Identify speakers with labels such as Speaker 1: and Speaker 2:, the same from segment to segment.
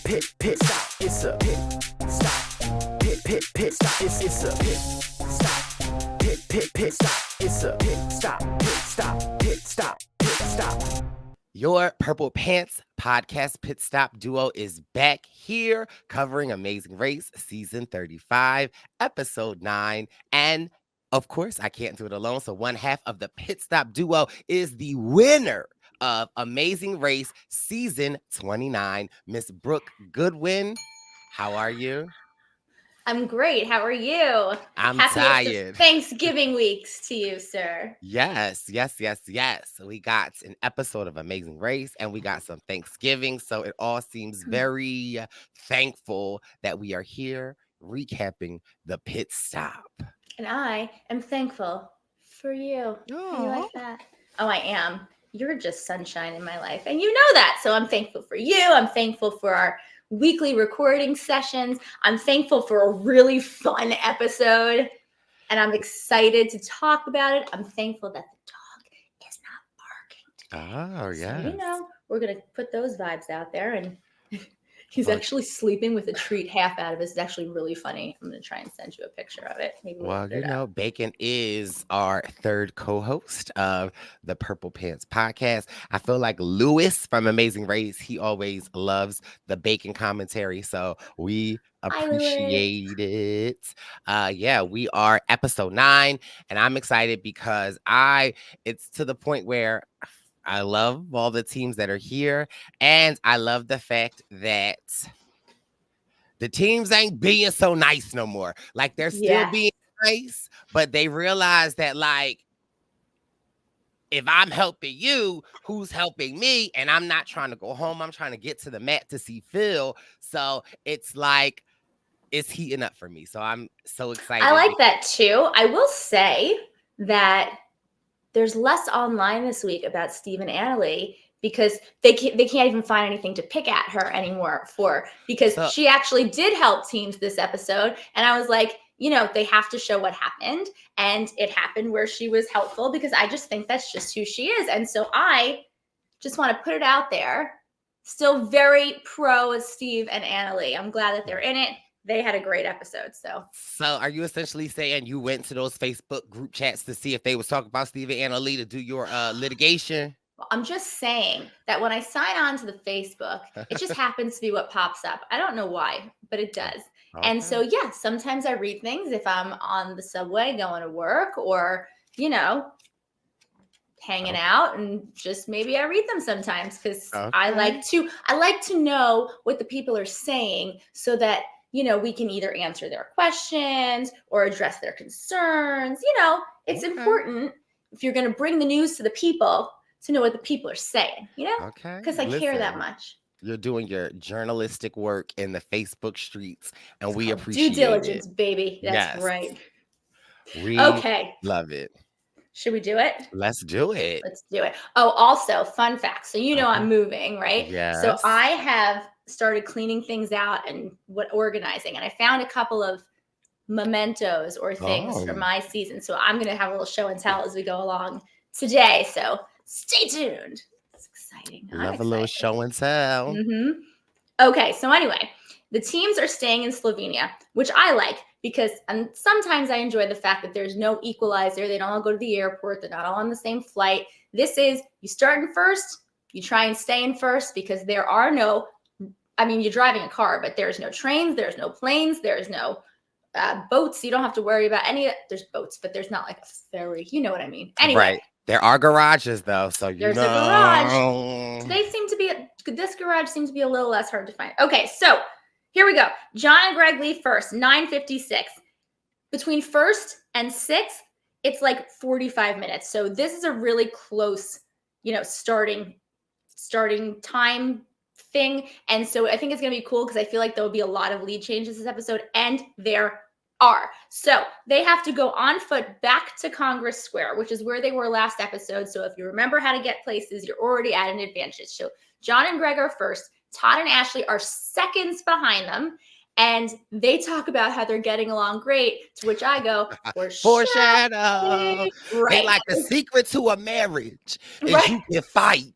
Speaker 1: pit stop. It's a pit stop. Pit stop. It's a pit stop. Pit stop. It's a pit stop. Pit stop.
Speaker 2: Your Purple Pants podcast Pit Stop duo is back here covering Amazing Race season 35, episode 9. And of course, I can't do it alone. So one half of the Pit Stop duo is the winner of Amazing Race season 29, Miss Brooke Goodwin. How are you?
Speaker 3: I'm great. How are you?
Speaker 2: I'm
Speaker 3: Happiest
Speaker 2: tired.
Speaker 3: of Thanksgiving weeks to you, sir.
Speaker 2: Yes. We got an episode of Amazing Race and we got some Thanksgiving. So it all seems very thankful that we are here recapping the pit stop.
Speaker 3: And I am thankful for you. How you like that? Oh, I am. You're just sunshine in my life. And you know that. So I'm thankful for you. I'm thankful for our weekly recording sessions. I'm thankful for a really fun episode. And I'm excited to talk about it. I'm thankful that the dog is not barking today.
Speaker 2: Oh, yeah.
Speaker 3: So, we're going to put those vibes out there. And he's actually sleeping with a treat half out of it. It's actually really funny. I'm going to try and send you a picture of it. Maybe
Speaker 2: Bacon is our third co-host of the Purple Pants podcast. I feel like Lewis from Amazing Race, he always loves the Bacon commentary. So we appreciate it. We are episode 9 and I'm excited because it's to the point where I love all the teams that are here, and I love the fact that the teams ain't being so nice no more. Like, they're still being nice, but they realize that, like, if I'm helping you, who's helping me? And I'm not trying to go home. I'm trying to get to the mat to see Phil. So it's like, it's heating up for me. So I'm so excited.
Speaker 3: I like that too. I will say that there's less online this week about Steve and Annalie because they can't even find anything to pick at her anymore because she actually did help teams this episode. And I was like, they have to show what happened. And it happened where she was helpful because I just think that's just who she is. And so I just want to put it out there. Still very pro Steve and Annalie. I'm glad that they're in it. They had a great episode. So
Speaker 2: are you essentially saying you went to those Facebook group chats to see if they was talking about Steve and Annalie to do your litigation?
Speaker 3: Well, I'm just saying that when I sign on to the Facebook, it just happens to be what pops up. I don't know why, but it does. Okay. And so, sometimes I read things if I'm on the subway going to work or, hanging out, and just maybe I read them sometimes because I like to know what the people are saying so that we can either answer their questions or address their concerns. It's important if you're going to bring the news to the people to know what the people are saying, because I care that much.
Speaker 2: You're doing your journalistic work in the Facebook streets, and we appreciate
Speaker 3: due diligence, baby. That's right.
Speaker 2: We love it.
Speaker 3: Should we do it?
Speaker 2: Let's do it.
Speaker 3: Oh, also, fun fact. So I'm moving, right?
Speaker 2: Yes.
Speaker 3: So I have started cleaning things out and organizing, and I found a couple of mementos or things for my season. So I'm going to have a little show and tell as we go along today. So stay tuned. It's exciting.
Speaker 2: Love a little show and tell.
Speaker 3: Mm-hmm. Okay. So anyway, the teams are staying in Slovenia, which I like because sometimes I enjoy the fact that there's no equalizer. They don't all go to the airport. They're not all on the same flight. This is, you start in first, you try and stay in first because there are you're driving a car, but there's no trains, there's no planes, there's no boats. You don't have to worry about any of it. There's boats, but there's not like a ferry. You know what I mean? Anyway.
Speaker 2: Right. There are garages though, so
Speaker 3: there's a garage. This garage seems to be a little less hard to find. Okay, so here we go. John and Greg leave first, 9:56. Between first and sixth, it's like 45 minutes. So this is a really close, starting time thing. And so I think it's going to be cool because I feel like there will be a lot of lead changes this episode, and there are. So they have to go on foot back to Congress Square, which is where they were last episode. So if you remember how to get places, you're already at an advantage. So John and Greg are first. Todd and Ashley are seconds behind them. And they talk about how they're getting along great, to which I go, foreshadow.
Speaker 2: Right. They like the secret to a marriage is you can fight.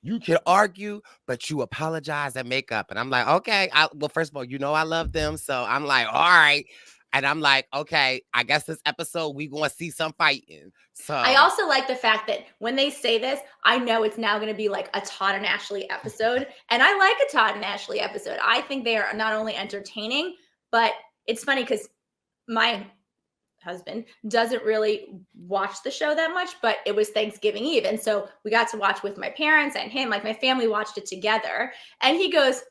Speaker 2: you can argue, but you apologize and make up. And I'm like, okay. Well, first of all, I love them. So I'm like, all right. And I'm like, okay, I guess this episode we gonna see some fighting. So
Speaker 3: I also like the fact that when they say this, I know it's now going to be like a Todd and Ashley episode. And I like a Todd and Ashley episode. I think they are not only entertaining, but it's funny because my husband doesn't really watch the show that much, but it was Thanksgiving Eve. And so we got to watch with my parents and him, like my family watched it together. And he goes,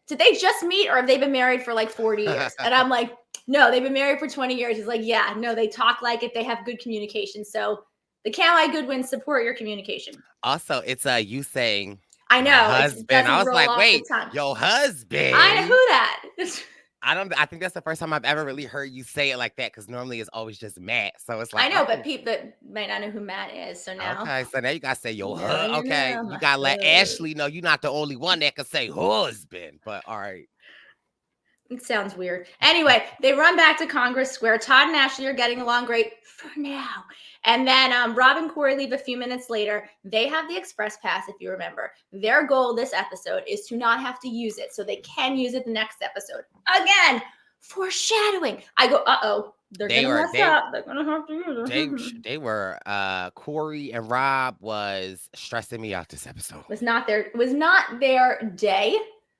Speaker 3: did they just meet or have they been married for like 40 years? And I'm like, no, they've been married for 20 years. He's like, yeah, no, they talk like it. They have good communication. So the Cali Goodwins support your communication.
Speaker 2: Also, it's you saying,
Speaker 3: I know,
Speaker 2: husband. I was like, wait, your husband.
Speaker 3: I know who that.
Speaker 2: I think that's the first time I've ever really heard you say it like that, because normally it's always just Matt. So it's like,
Speaker 3: I know, but people that might not know who Matt is. So now,
Speaker 2: okay, so now you gotta say your husband. Okay, you gotta let Ashley know you're not the only one that can say husband. But all right.
Speaker 3: It sounds weird. Anyway, they run back to Congress Square. Todd and Ashley are getting along great for now. And then Rob and Corey leave a few minutes later. They have the express pass, if you remember. Their goal this episode is to not have to use it, so they can use it the next episode. Again, foreshadowing. I go, uh-oh. They're going to mess up. They're going to have to use it.
Speaker 2: They were, Corey and Rob was stressing me out this episode.
Speaker 3: Was not their day.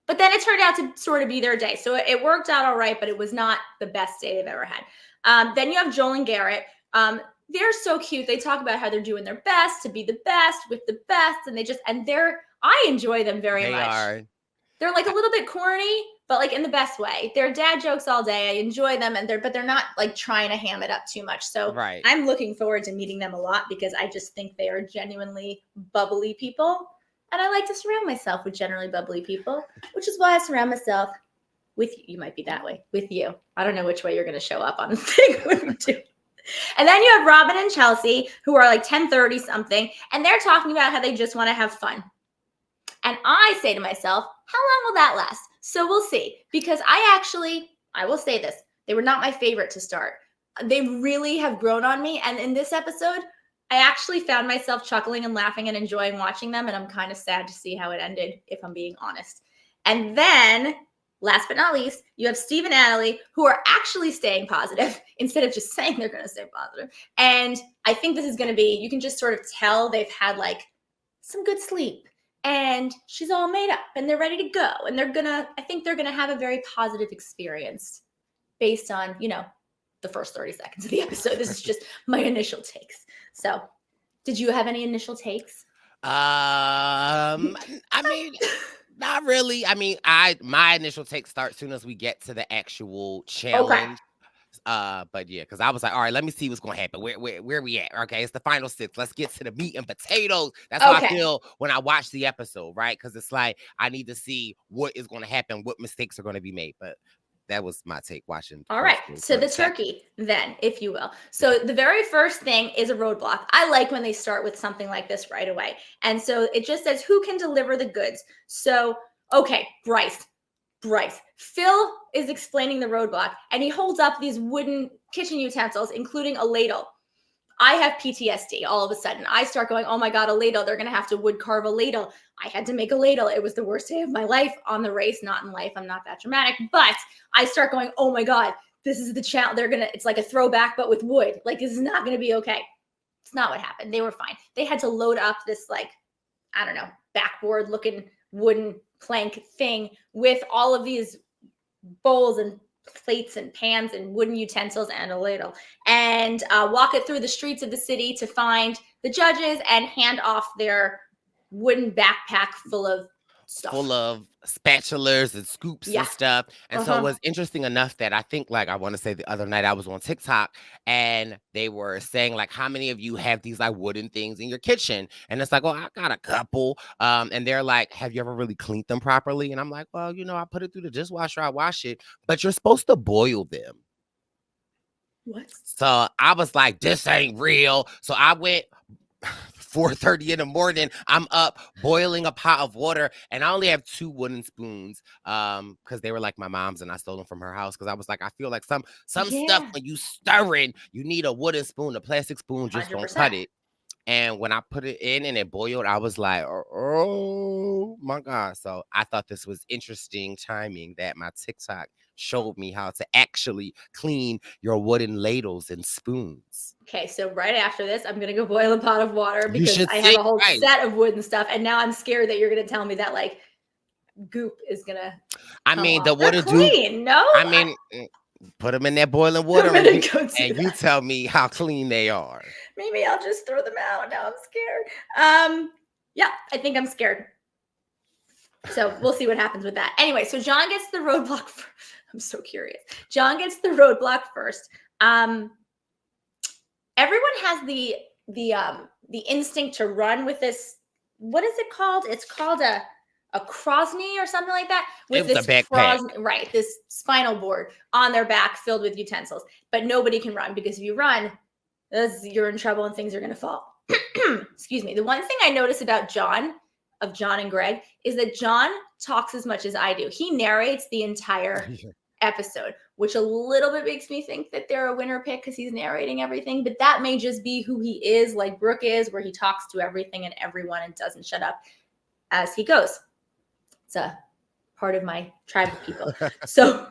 Speaker 3: But then it turned out to sort of be their day. So it worked out all right, but it was not the best day they've ever had. Then you have Joel and Garrett. They're so cute. They talk about how they're doing their best to be the best with the best. And I enjoy them very much. They're like a little bit corny, but like in the best way. They're dad jokes all day. I enjoy them, but they're not like trying to ham it up too much. So I'm looking forward to meeting them a lot because I just think they are genuinely bubbly people. And I like to surround myself with generally bubbly people, which is why I surround myself with you. You might be that way, with you. I don't know which way you're going to show up on the thing when you do. And then you have Robin and Chelsea, who are like 10:30 something, and they're talking about how they just want to have fun. And I say to myself, how long will that last? So we'll see. Because I will say this, they were not my favorite to start. They really have grown on me. And in this episode, I actually found myself chuckling and laughing and enjoying watching them. And I'm kind of sad to see how it ended, if I'm being honest. And then, last but not least, you have Steve and Natalie, who are actually staying positive instead of just saying they're going to stay positive. And I think this is going to be, you can just sort of tell they've had like some good sleep. And she's all made up and they're ready to go. And I think they're going to have a very positive experience based on, the first 30 seconds of the episode. This is just my initial takes. So, did you have any initial takes?
Speaker 2: I mean, not really. I mean, my initial take starts soon as we get to the actual challenge. Okay. But yeah, because I was like, all right, let me see what's gonna happen. Where we at? Okay, it's the final 6. Let's get to the meat and potatoes. That's how I feel when I watch the episode, right? Because it's like I need to see what is gonna happen, what mistakes are gonna be made. But that was my take watching. All
Speaker 3: right. So the turkey then, if you will. So the very first thing is a roadblock. I like when they start with something like this right away. And so it just says, who can deliver the goods? So, okay, Brice. Phil is explaining the roadblock and he holds up these wooden kitchen utensils, including a ladle. I have PTSD all of a sudden. I start going, oh my God, a ladle. They're going to have to wood carve a ladle. I had to make a ladle. It was the worst day of my life on the race, not in life. I'm not that dramatic, but I start going, oh my God, this is the challenge. It's like a throwback, but with wood. Like, this is not going to be okay. It's not what happened. They were fine. They had to load up this, like, I don't know, backboard looking wooden plank thing with all of these bowls and plates and pans and wooden utensils and a ladle, and walk it through the streets of the city to find the judges and hand off their wooden backpack full of stuff.
Speaker 2: Full of spatulas and scoops and stuff. And so it was interesting enough that I think, like, I want to say the other night I was on TikTok and they were saying, like, how many of you have these like wooden things in your kitchen? And it's like, oh, I got a couple. And they're like, have you ever really cleaned them properly? And I'm like, well, I put it through the dishwasher, I wash it, but you're supposed to boil them.
Speaker 3: What?
Speaker 2: So I was like, this ain't real. So I went 4:30 in the morning. I'm up boiling a pot of water, and I only have 2 wooden spoons because they were like my mom's, and I stole them from her house because I was like, I feel like some stuff when you stirring, you need a wooden spoon. A plastic spoon just 100%. Don't cut it. And when I put it in and it boiled, I was like, oh my God. So I thought this was interesting timing that my TikTok showed me how to actually clean your wooden ladles and spoons.
Speaker 3: Okay, so right after this, I'm gonna go boil a pot of water
Speaker 2: You
Speaker 3: because
Speaker 2: should
Speaker 3: I
Speaker 2: see,
Speaker 3: have a whole
Speaker 2: right.
Speaker 3: set of wood and stuff, and now I'm scared that you're gonna tell me that like goop is gonna.
Speaker 2: I
Speaker 3: come
Speaker 2: mean,
Speaker 3: off.
Speaker 2: the
Speaker 3: They're
Speaker 2: water do.
Speaker 3: clean. No,
Speaker 2: I mean, put them in that boiling water
Speaker 3: I'm
Speaker 2: and
Speaker 3: gonna go do
Speaker 2: you
Speaker 3: that.
Speaker 2: tell me how clean they are.
Speaker 3: Maybe I'll just throw them out. Now I'm scared. Yeah, I think I'm scared. So we'll see what happens with that. Anyway, so John gets the roadblock. I'm so curious. John gets the roadblock first. Everyone has the instinct to run with this. What is it called? It's called a Krosny or something like that. With
Speaker 2: It was
Speaker 3: this
Speaker 2: a backpack.
Speaker 3: right, this spinal board on their back filled with utensils. But nobody can run because if you run, you're in trouble and things are going to fall. Excuse me. The one thing I notice about John and Greg is that John talks as much as I do. He narrates the entire episode, which a little bit makes me think that they're a winner pick because he's narrating everything. But that may just be who he is, like Brooke is, where he talks to everything and everyone and doesn't shut up as he goes. It's a part of my tribe of people. So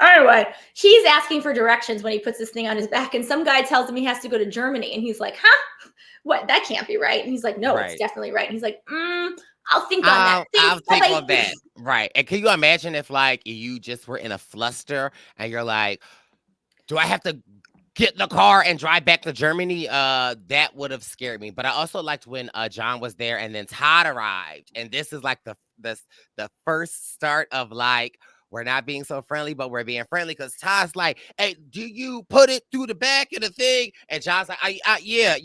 Speaker 3: anyway, he's asking for directions when he puts this thing on his back. And some guy tells him he has to go to Germany. And he's like, huh? What? That can't be right. And he's like, no, It's definitely right. And he's like, I'll think on that.
Speaker 2: I'll think on that. Right. And can you imagine if like you just were in a fluster and you're like, do I have to get in the car and drive back to Germany? That would have scared me. But I also liked when John was there and then Todd arrived. And this is like the first start of like, we're not being so friendly, but we're being friendly because Todd's like, hey, do you put it through the back of the thing? And John's like, yeah,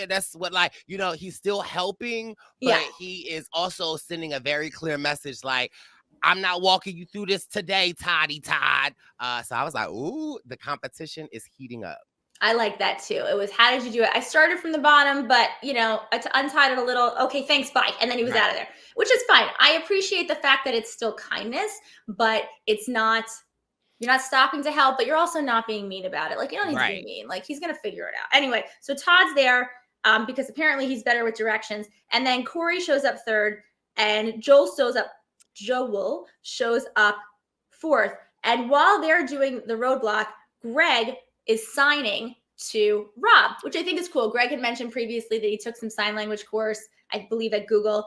Speaker 2: that's what, like, you know, he's still helping, but he is also sending a very clear message like, I'm not walking you through this today, Todd. So I was like, ooh, the competition is heating up.
Speaker 3: I like that too. It was, how did you do it? I started from the bottom, but you know, I untied it a little. Okay, thanks, bye. And then he was out of there, which is fine. I appreciate the fact that it's still kindness, but it's not, you're not stopping to help, but you're also not being mean about it. Like, you don't need to be mean. Like, he's going to figure it out. Anyway, so Todd's there because apparently he's better with directions. And then Corey shows up third and Joel shows up fourth. And while they're doing the roadblock, Greg is signing to Rob, which I think is cool. Greg had mentioned previously that he took some sign language course, I believe at Google.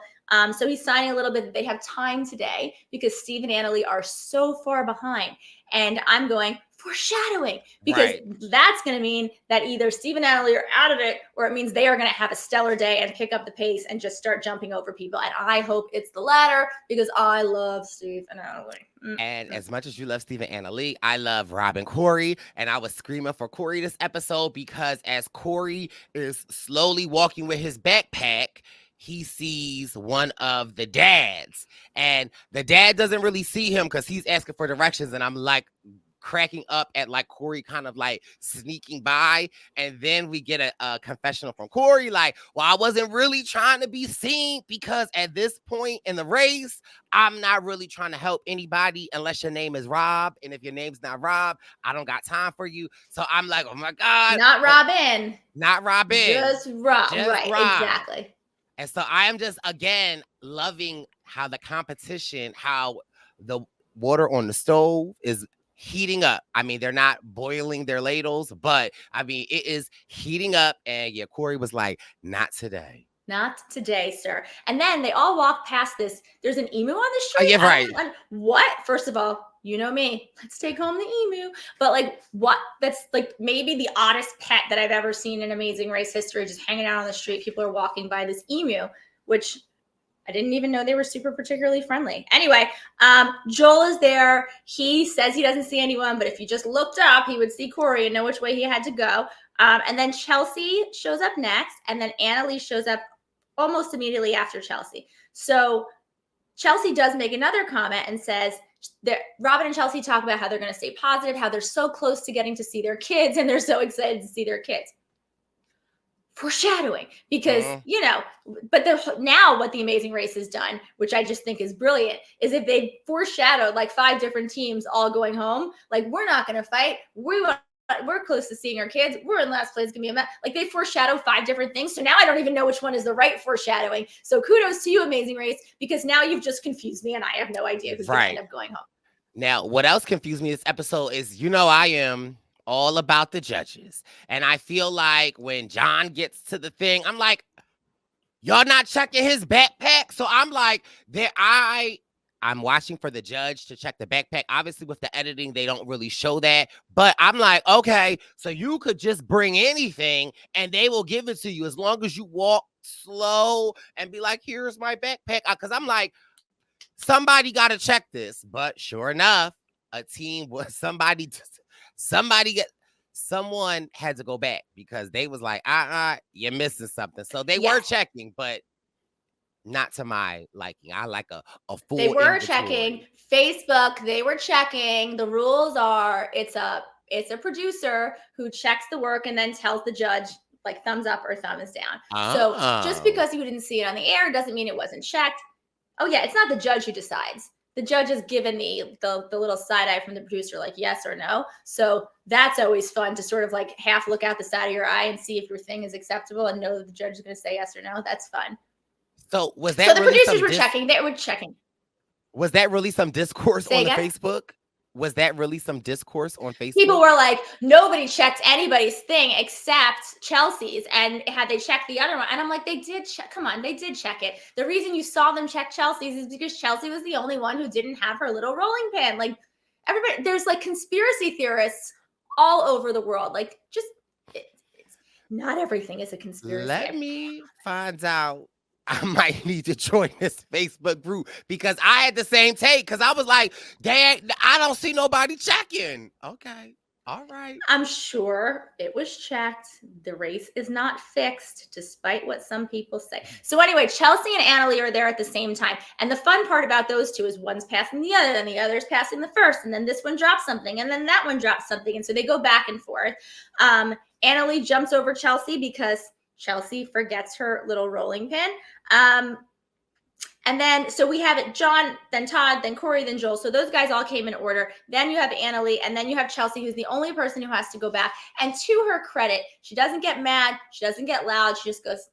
Speaker 3: So he's signing a little bit that they have time today because Steve and Annalie are so far behind. And I'm going, foreshadowing, because that's going to mean that either Steve and Annalie are out of it or it means they are going to have a stellar day and pick up the pace and just start jumping over people. And I hope it's the latter because I love Steve and Annalie.
Speaker 2: And as much as you love Steve and Annalie, I love Rob and Corey. And I was screaming for Corey this episode because as Corey is slowly walking with his backpack, he sees one of the dads. And the dad doesn't really see him because he's asking for directions. And I'm like, cracking up at like Corey kind of like sneaking by. And then we get a confessional from Corey like, well, I wasn't really trying to be seen because at this point in the race, I'm not really trying to help anybody unless your name is Rob. And if your name's not Rob, I don't got time for you. So I'm like, oh my God.
Speaker 3: Not Robin.
Speaker 2: Not Robin.
Speaker 3: Just Rob.
Speaker 2: Just
Speaker 3: right.
Speaker 2: Rob.
Speaker 3: Exactly.
Speaker 2: And so I am just, again, loving how the competition, how the water on the stove is heating up. I mean, they're not boiling their ladles, but I mean, it is heating up. And yeah, Corey was like, not today.
Speaker 3: Not today, sir. And then they all walk past this. There's an emu on the street.
Speaker 2: Yeah, right.
Speaker 3: What? First of all, you know me. Let's take home the emu. But like, what? That's like maybe the oddest pet that I've ever seen in Amazing Race history, just hanging out on the street. People are walking by this emu, which I didn't even know they were super particularly friendly. Anyway, Joel is there. He says he doesn't see anyone, but if you just looked up, he would see Corey and know which way he had to go. And then Chelsea shows up next, and then Annalie shows up almost immediately after Chelsea. So Chelsea does make another comment and says that Robin and Chelsea talk about how they're going to stay positive, how they're so close to getting to see their kids, and they're so excited to see their kids. Foreshadowing, because you know, but now what the Amazing Race has done, which I just think is brilliant, is if they foreshadowed like 5 different teams all going home, like we're not going to fight, we want we're close to seeing our kids. We're in last place. It's gonna be a mess. Like they foreshadow 5 different things. So now I don't even know which one is the right foreshadowing. So kudos to you, Amazing Race, because now you've just confused me and I have no idea who's gonna end up going home.
Speaker 2: Now, what else confused me this episode is, I am all about the judges. And I feel like when John gets to the thing, I'm like, y'all not checking his backpack? So I'm like, I'm watching for the judge to check the backpack. Obviously, with the editing, they don't really show that. But I'm like, okay, so you could just bring anything and they will give it to you as long as you walk slow and be like, here's my backpack. Because I'm like, somebody got to check this. But sure enough, someone had to go back because they was like, you're missing something. So they were checking, but not to my liking. I like a full
Speaker 3: They were
Speaker 2: inventory.
Speaker 3: checking Facebook. They were checking. The rules are it's a producer who checks the work and then tells the judge like thumbs up or thumbs down. So just because you didn't see it on the air doesn't mean it wasn't checked. Oh yeah, it's not the judge who decides. The judge is given the little side eye from the producer, like yes or no. So that's always fun to sort of like half look out the side of your eye and see if your thing is acceptable and know that the judge is going to say yes or no. That's fun.
Speaker 2: So was that?
Speaker 3: So the producers were checking. They were checking.
Speaker 2: Was that really some discourse on the Facebook? Was that really some discourse on Facebook?
Speaker 3: People were like, nobody checked anybody's thing except Chelsea's. And had they checked the other one? And I'm like, they did check. Come on, they did check it. The reason you saw them check Chelsea's is because Chelsea was the only one who didn't have her little rolling pin. Like everybody, there's like conspiracy theorists all over the world. Like just, not everything is a conspiracy.
Speaker 2: Let me find out. I might need to join this Facebook group because I had the same take because I was like, Dad, I don't see nobody checking. Okay. All right.
Speaker 3: I'm sure it was checked. The race is not fixed, despite what some people say. So anyway, Chelsea and Annalie are there at the same time. And the fun part about those two is one's passing the other, and the other's passing the first, and then this one drops something, and then that one drops something. And so they go back and forth. Annalie jumps over Chelsea because Chelsea forgets her little rolling pin. And then, so we have it John, then Todd, then Corey, then Joel. So those guys all came in order. Then you have Annalie, and then you have Chelsea, who's the only person who has to go back. And to her credit, she doesn't get mad. She doesn't get loud. She just goes,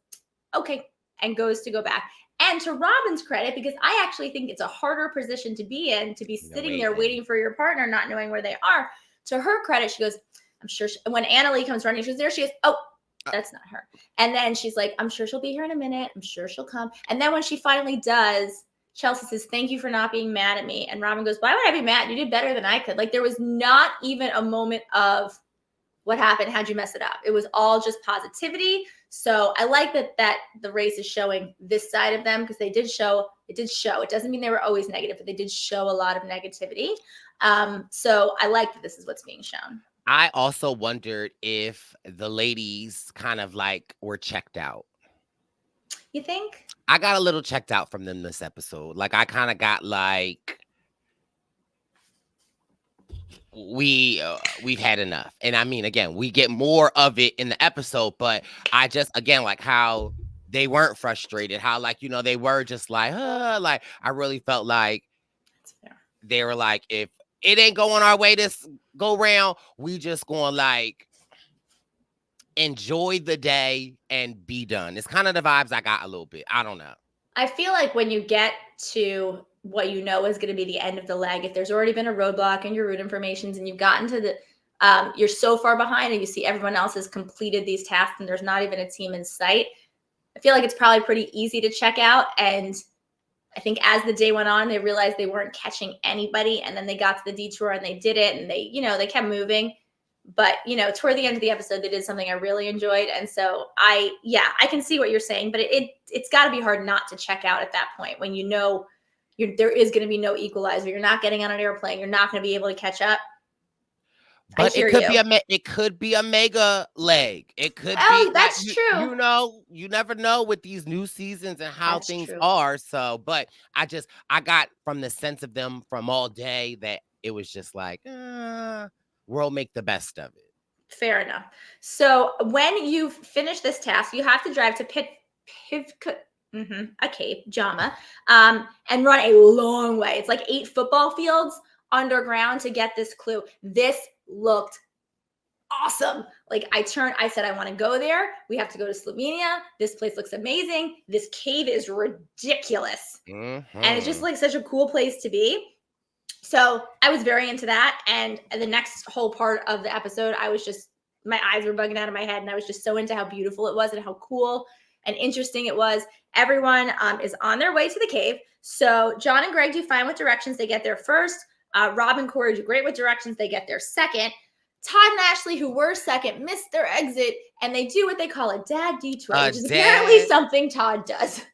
Speaker 3: okay, and goes to go back. And to Robin's credit, because I actually think it's a harder position to be in, to be sitting there waiting for your partner, not knowing where they are. To her credit, she goes, I'm sure when Annalie comes running, she's there. She goes, oh, that's not her. And then she's like, I'm sure she'll be here in a minute. I'm sure she'll come. And then when she finally does, Chelsea says, thank you for not being mad at me. And Robin goes, why would I be mad? You did better than I could. Like there was not even a moment of what happened. How'd you mess it up? It was all just positivity. So I like that the race is showing this side of them because it did show. It doesn't mean they were always negative, but they did show a lot of negativity. So I like that this is what's being shown.
Speaker 2: I also wondered if the ladies kind of like were checked out.
Speaker 3: You think?
Speaker 2: I got a little checked out from them this episode. Like I kind of got like, we've had enough. And I mean, again, we get more of it in the episode, but I just, again, like how they weren't frustrated, how like, they were just like, like I really felt like they were like, if it ain't going our way this go round, we just going like enjoy the day and be done. It's kind of the vibes I got a little bit. I don't know.
Speaker 3: I feel like when you get to what you know is going to be the end of the leg, if there's already been a roadblock in your route informations and you've gotten to the, you're so far behind and you see everyone else has completed these tasks and there's not even a team in sight, I feel like it's probably pretty easy to check out. And I think as the day went on, they realized they weren't catching anybody. And then they got to the detour and they did it and they, they kept moving. But, toward the end of the episode, they did something I really enjoyed. And so I can see what you're saying, but it's got to be hard not to check out at that point when there is going to be no equalizer. You're not getting on an airplane. You're not going to be able to catch up.
Speaker 2: But it could be a mega leg. It could be.
Speaker 3: Oh, that's true.
Speaker 2: You never know with these new seasons and how things are. So, but I got from the sense of them from all day that it was just like, we'll make the best of it.
Speaker 3: Fair enough. So when you finish this task, you have to drive to Jama, and run a long way. It's like 8 football fields underground to get this clue. This looked awesome. Like I said, I want to go there. We have to go to Slovenia. This place looks amazing. This cave is ridiculous. And it's just like such a cool place to be. So I was very into that. And the next whole part of the episode, my eyes were bugging out of my head. And I was just so into how beautiful it was and how cool and interesting it was. Everyone is on their way to the cave. So John and Greg do fine with directions. They get there first. Rob and Corey do great with directions. They get there second. Todd and Ashley, who were second, missed their exit, and they do what they call a dad detour, which is apparently something Todd does.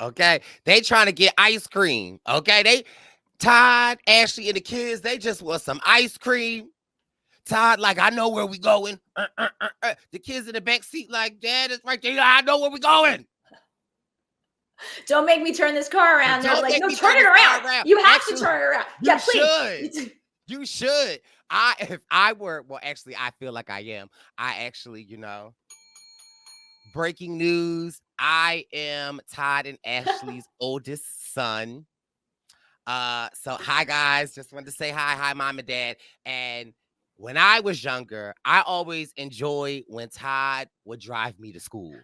Speaker 2: Okay. They trying to get ice cream. Okay. Todd, Ashley, and the kids, they just want some ice cream. Todd, like, I know where we going. The kids in the back seat, like, Dad, it's right there. I know where we going.
Speaker 3: Don't make me turn this car around. They're like, no, turn it around. You have to turn it around. Yeah, please.
Speaker 2: You should. If I were, well, actually, I feel like I am. I actually, breaking news. I am Todd and Ashley's oldest son. So hi guys, just wanted to say hi, mom and dad. And when I was younger, I always enjoyed when Todd would drive me to school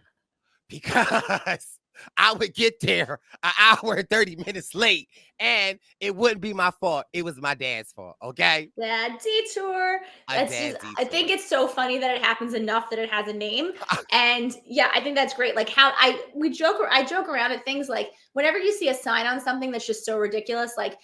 Speaker 2: because I would get there an hour and 30 minutes late and it wouldn't be my fault. It was my dad's fault. Okay.
Speaker 3: Dad detour. I think it's so funny that it happens enough that it has a name. And yeah, I think that's great. Like how I joke around at things like whenever you see a sign on something that's just so ridiculous, like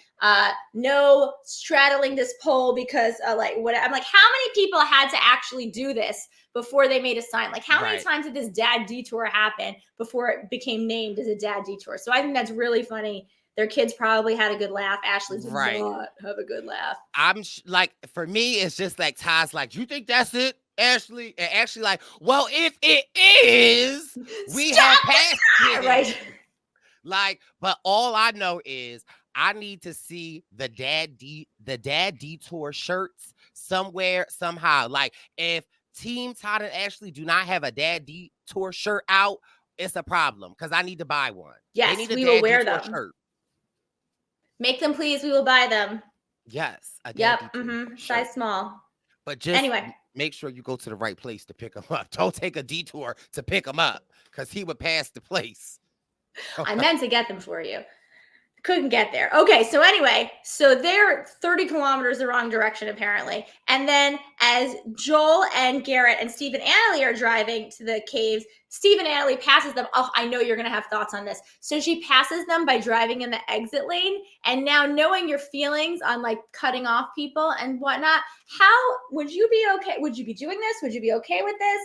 Speaker 3: no straddling this pole because I'm like, how many people had to actually do this before they made a sign? Like how many times did this dad detour happen before it became named as a dad detour? So I think that's really funny. Their kids probably had a good laugh. Ashley did not have a good laugh. For me, it's just like Todd's like, you think that's it, Ashley? And Ashley like, well, if it is, we have passed it. Right.
Speaker 2: Like, but all I know is I need to see the dad detour shirts somewhere, somehow. Like if Team Todd and Ashley do not have a dad detour shirt out, it's a problem because I need to buy one.
Speaker 3: Yes, we will wear them. Shirt. Make them, please. We will buy them.
Speaker 2: Yes.
Speaker 3: Size small.
Speaker 2: But just make sure you go to the right place to pick them up. Don't take a detour to pick them up because he would pass the place.
Speaker 3: I meant to get them for you. Couldn't get there. Okay, so anyway, they're 30 kilometers the wrong direction, apparently. And then as Joel and Garrett and Steve and Annalie are driving to the caves, Steve and Annalie passes them. Oh, I know you're going to have thoughts on this. So she passes them by driving in the exit lane. And now knowing your feelings on like cutting off people and whatnot, how would you be okay? Would you be doing this? Would you be okay with this?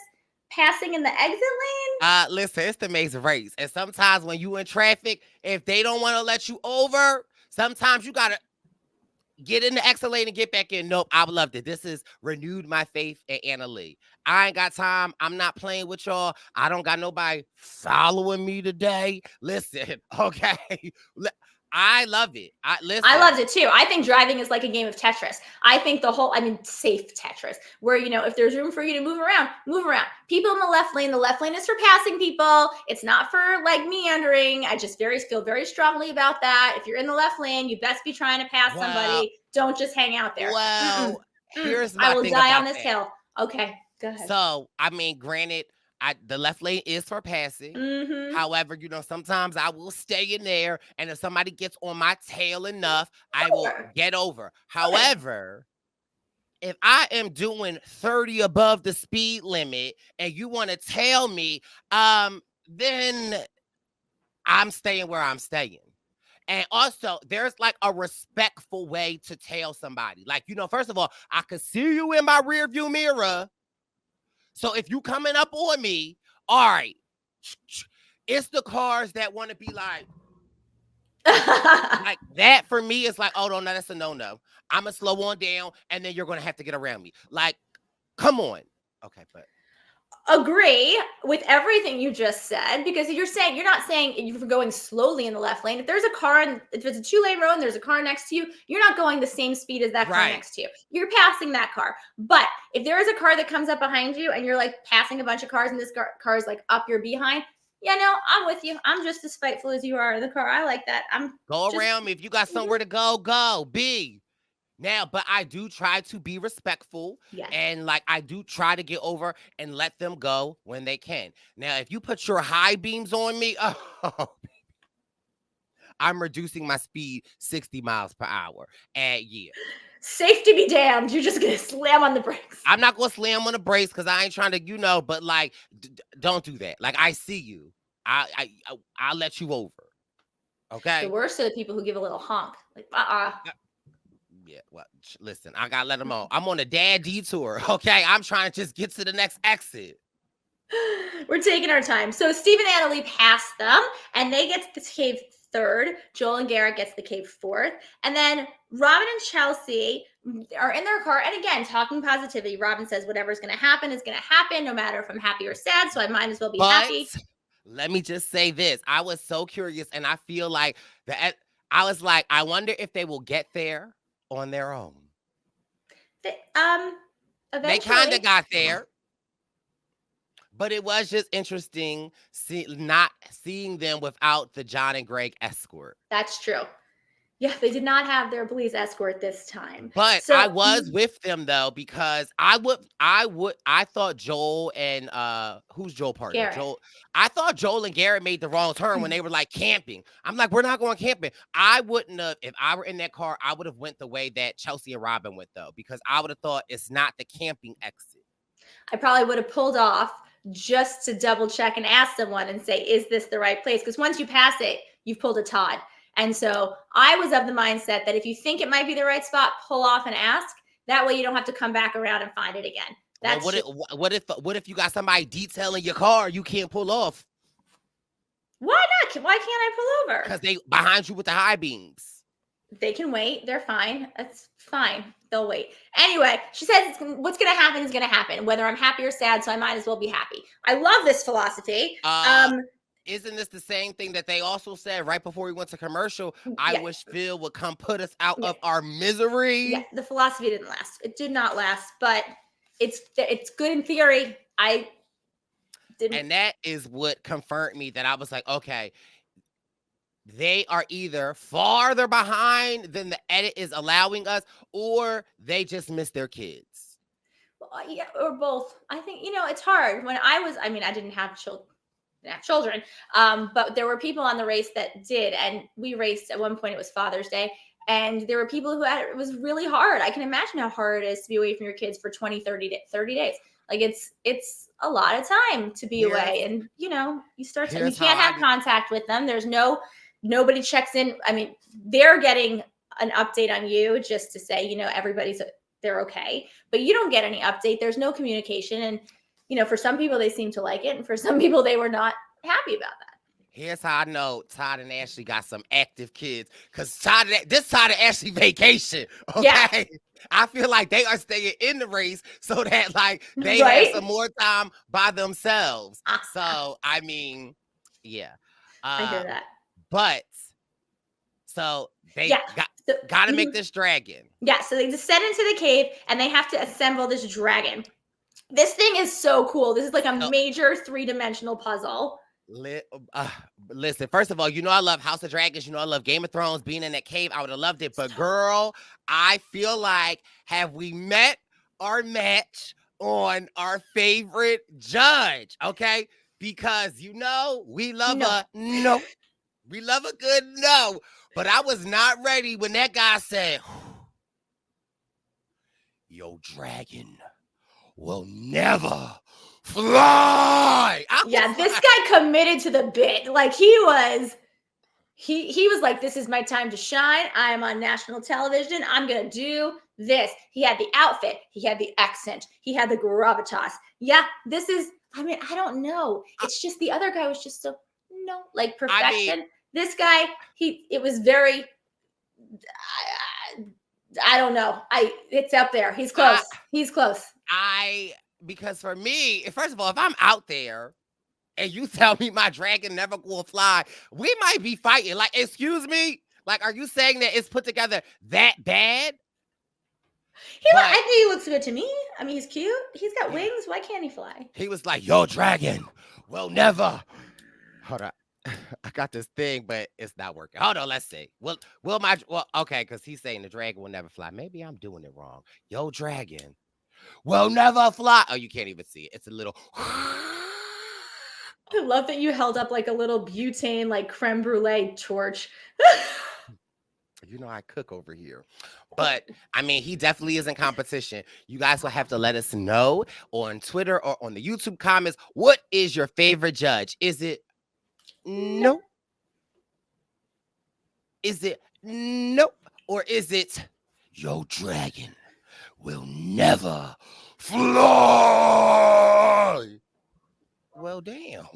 Speaker 3: Passing in the exit lane?
Speaker 2: Listen, it's the Amazing Race. And sometimes when you in traffic, if they don't want to let you over, sometimes you got to get in the exit lane and get back in. Nope, I loved it. This has renewed my faith in Annalie. I ain't got time. I'm not playing with y'all. I don't got nobody following me today. Listen, okay. I love it.
Speaker 3: I loved it too. I think driving is like a game of Tetris. I think safe Tetris, where, if there's room for you to move around, move around. People in the left lane is for passing people. It's not for like meandering. I just feel very strongly about that. If you're in the left lane, you best be trying to pass somebody. Don't just hang out there.
Speaker 2: Well, here's my thing.
Speaker 3: I will die on this hill. Okay, go ahead.
Speaker 2: So, granted, the left lane is for passing.
Speaker 3: Mm-hmm.
Speaker 2: However, sometimes I will stay in there. And if somebody gets on my tail enough, I will get over. However, if I am doing 30 above the speed limit and you want to tail me, then I'm staying where I'm staying. And also, there's like a respectful way to tail somebody. Like, first of all, I could see you in my rear view mirror. So if you coming up on me, all right, it's the cars that want to be like that for me is like, oh, no, that's a no. I'm going to slow on down and then you're going to have to get around me. Like, come on. Okay, but.
Speaker 3: Agree with everything you just said, because you're not saying you're going slowly in the left lane. If there's a car and if it's a 2-lane road and there's a car next to you, you're not going the same speed as that car next to you. You're passing that car. But if there is a car that comes up behind you and you're like passing a bunch of cars and this car is like up your behind, I'm with you. I'm just as spiteful as you are in the car. I like that.
Speaker 2: Go around me. If you got somewhere to go, go. Now, but I do try to be respectful,
Speaker 3: Yes.
Speaker 2: and like I do try to get over and let them go when they can. Now, if you put your high beams on me, oh, I'm reducing my speed 60 miles per hour. And yeah,
Speaker 3: Safety be damned. You're just going to slam on the brakes.
Speaker 2: I'm not going to slam on the brakes because I ain't trying to, but like, don't do that. Like, I see you. I'll let you over. Okay.
Speaker 3: The worst are the people who give a little honk. Like,
Speaker 2: Yeah, well, listen, I gotta let them on. I'm on a dad detour, okay? I'm trying to just get to the next exit.
Speaker 3: We're taking our time. So Steve and Annalie pass them, and they get to the cave third. Joel and Garrett gets the cave fourth. And then Robin and Chelsea are in their car. And again, talking positivity. Robin says, whatever's going to happen is going to happen, no matter if I'm happy or sad. So I might as well be happy.
Speaker 2: Let me just say this. I was so curious, and I feel like I was like, I wonder if they will get there on their own.
Speaker 3: They
Speaker 2: kind of got there, but it was just interesting not seeing them without the John and Greg escort.
Speaker 3: That's true. Yeah, they did not have their police escort this time.
Speaker 2: But I was with them though, because I thought Joel and who's Joel partner?
Speaker 3: Garrett.
Speaker 2: Joel. I thought Joel and Garrett made the wrong turn when they were like camping. I'm like, we're not going camping. I wouldn't have, if I were in that car, I would have went the way that Chelsea and Robin went though, because I would have thought it's not the camping exit.
Speaker 3: I probably would have pulled off just to double check and ask someone and say, is this the right place? Because once you pass it, you've pulled a Todd. And so I was of the mindset that if you think it might be the right spot, pull off and ask. That way you don't have to come back around and find it again. That's
Speaker 2: what if you got somebody detailing your car, you can't pull off?
Speaker 3: Why not? Why can't I pull over?
Speaker 2: Because they behind you with the high beams.
Speaker 3: They can wait. They're fine. That's fine. They'll wait. Anyway, she says what's going to happen is going to happen, whether I'm happy or sad. So I might as well be happy. I love this philosophy.
Speaker 2: Isn't this the same thing that they also said right before we went to commercial? I wish Phil would come put us out of our misery.
Speaker 3: Yeah, the philosophy didn't last. It did not last, but it's good in theory. I didn't.
Speaker 2: And that is what confirmed me that I was like, okay, they are either farther behind than the edit is allowing us, or they just miss their kids.
Speaker 3: Well, yeah, or both. I think, it's hard. When I didn't have children, but there were people on the race that did, and we raced at one point. It was Father's Day, and there were people who it was really hard. I can imagine how hard it is to be away from your kids for 30 days. Like it's a lot of time to be away, and you start to, you can't have contact with them. There's nobody checks in. I mean, they're getting an update on you just to say, they're okay, but you don't get any update. There's no communication. And, for some people, they seem to like it. And for some people, they were not happy about that.
Speaker 2: Here's how I know Todd and Ashley got some active kids, because this Todd and Ashley vacation. Okay. Yeah. I feel like they are staying in the race so that like they have some more time by themselves. So, I mean, yeah.
Speaker 3: I hear that.
Speaker 2: But so they got to make this dragon.
Speaker 3: Yeah. So they descend into the cave and they have to assemble this dragon. This thing is so cool. This is like a major 3-dimensional puzzle.
Speaker 2: Listen, first of all, I love House of Dragons. I love Game of Thrones. Being in that cave, I would have loved it. But girl, I feel like, have we met our match on our favorite judge? Okay, because we love a no. We love a good no. But I was not ready when that guy said, "Your dragon will never fly."
Speaker 3: This guy committed to the bit. Like he was like, this is my time to shine. I am on national television. I'm going to do this. He had the outfit. He had the accent. He had the gravitas. Yeah, this is, I don't know. It's just the other guy was just so, like perfection. This guy, it was very, I don't know. It's up there. He's close. He's close.
Speaker 2: Because for me, first of all, if I'm out there and you tell me my dragon never will fly, we might be fighting. Like, excuse me? Like, are you saying that it's put together that bad?
Speaker 3: I think he looks good to me. I mean, he's cute. He's got wings. Why can't he fly?
Speaker 2: He was like, your dragon will never. Hold on. I got this thing, but it's not working. Hold on, let's see. Okay, because he's saying the dragon will never fly. Maybe I'm doing it wrong. Yo, dragon will never fly. Oh, you can't even see it. It's a little.
Speaker 3: I love that you held up like a little butane, like creme brulee torch.
Speaker 2: You know, I cook over here. But I mean, he definitely is in competition. You guys will have to let us know on Twitter or on the YouTube comments. What is your favorite judge? Is it nope? Is it nope? Or is it your dragon will never fly? Well, damn.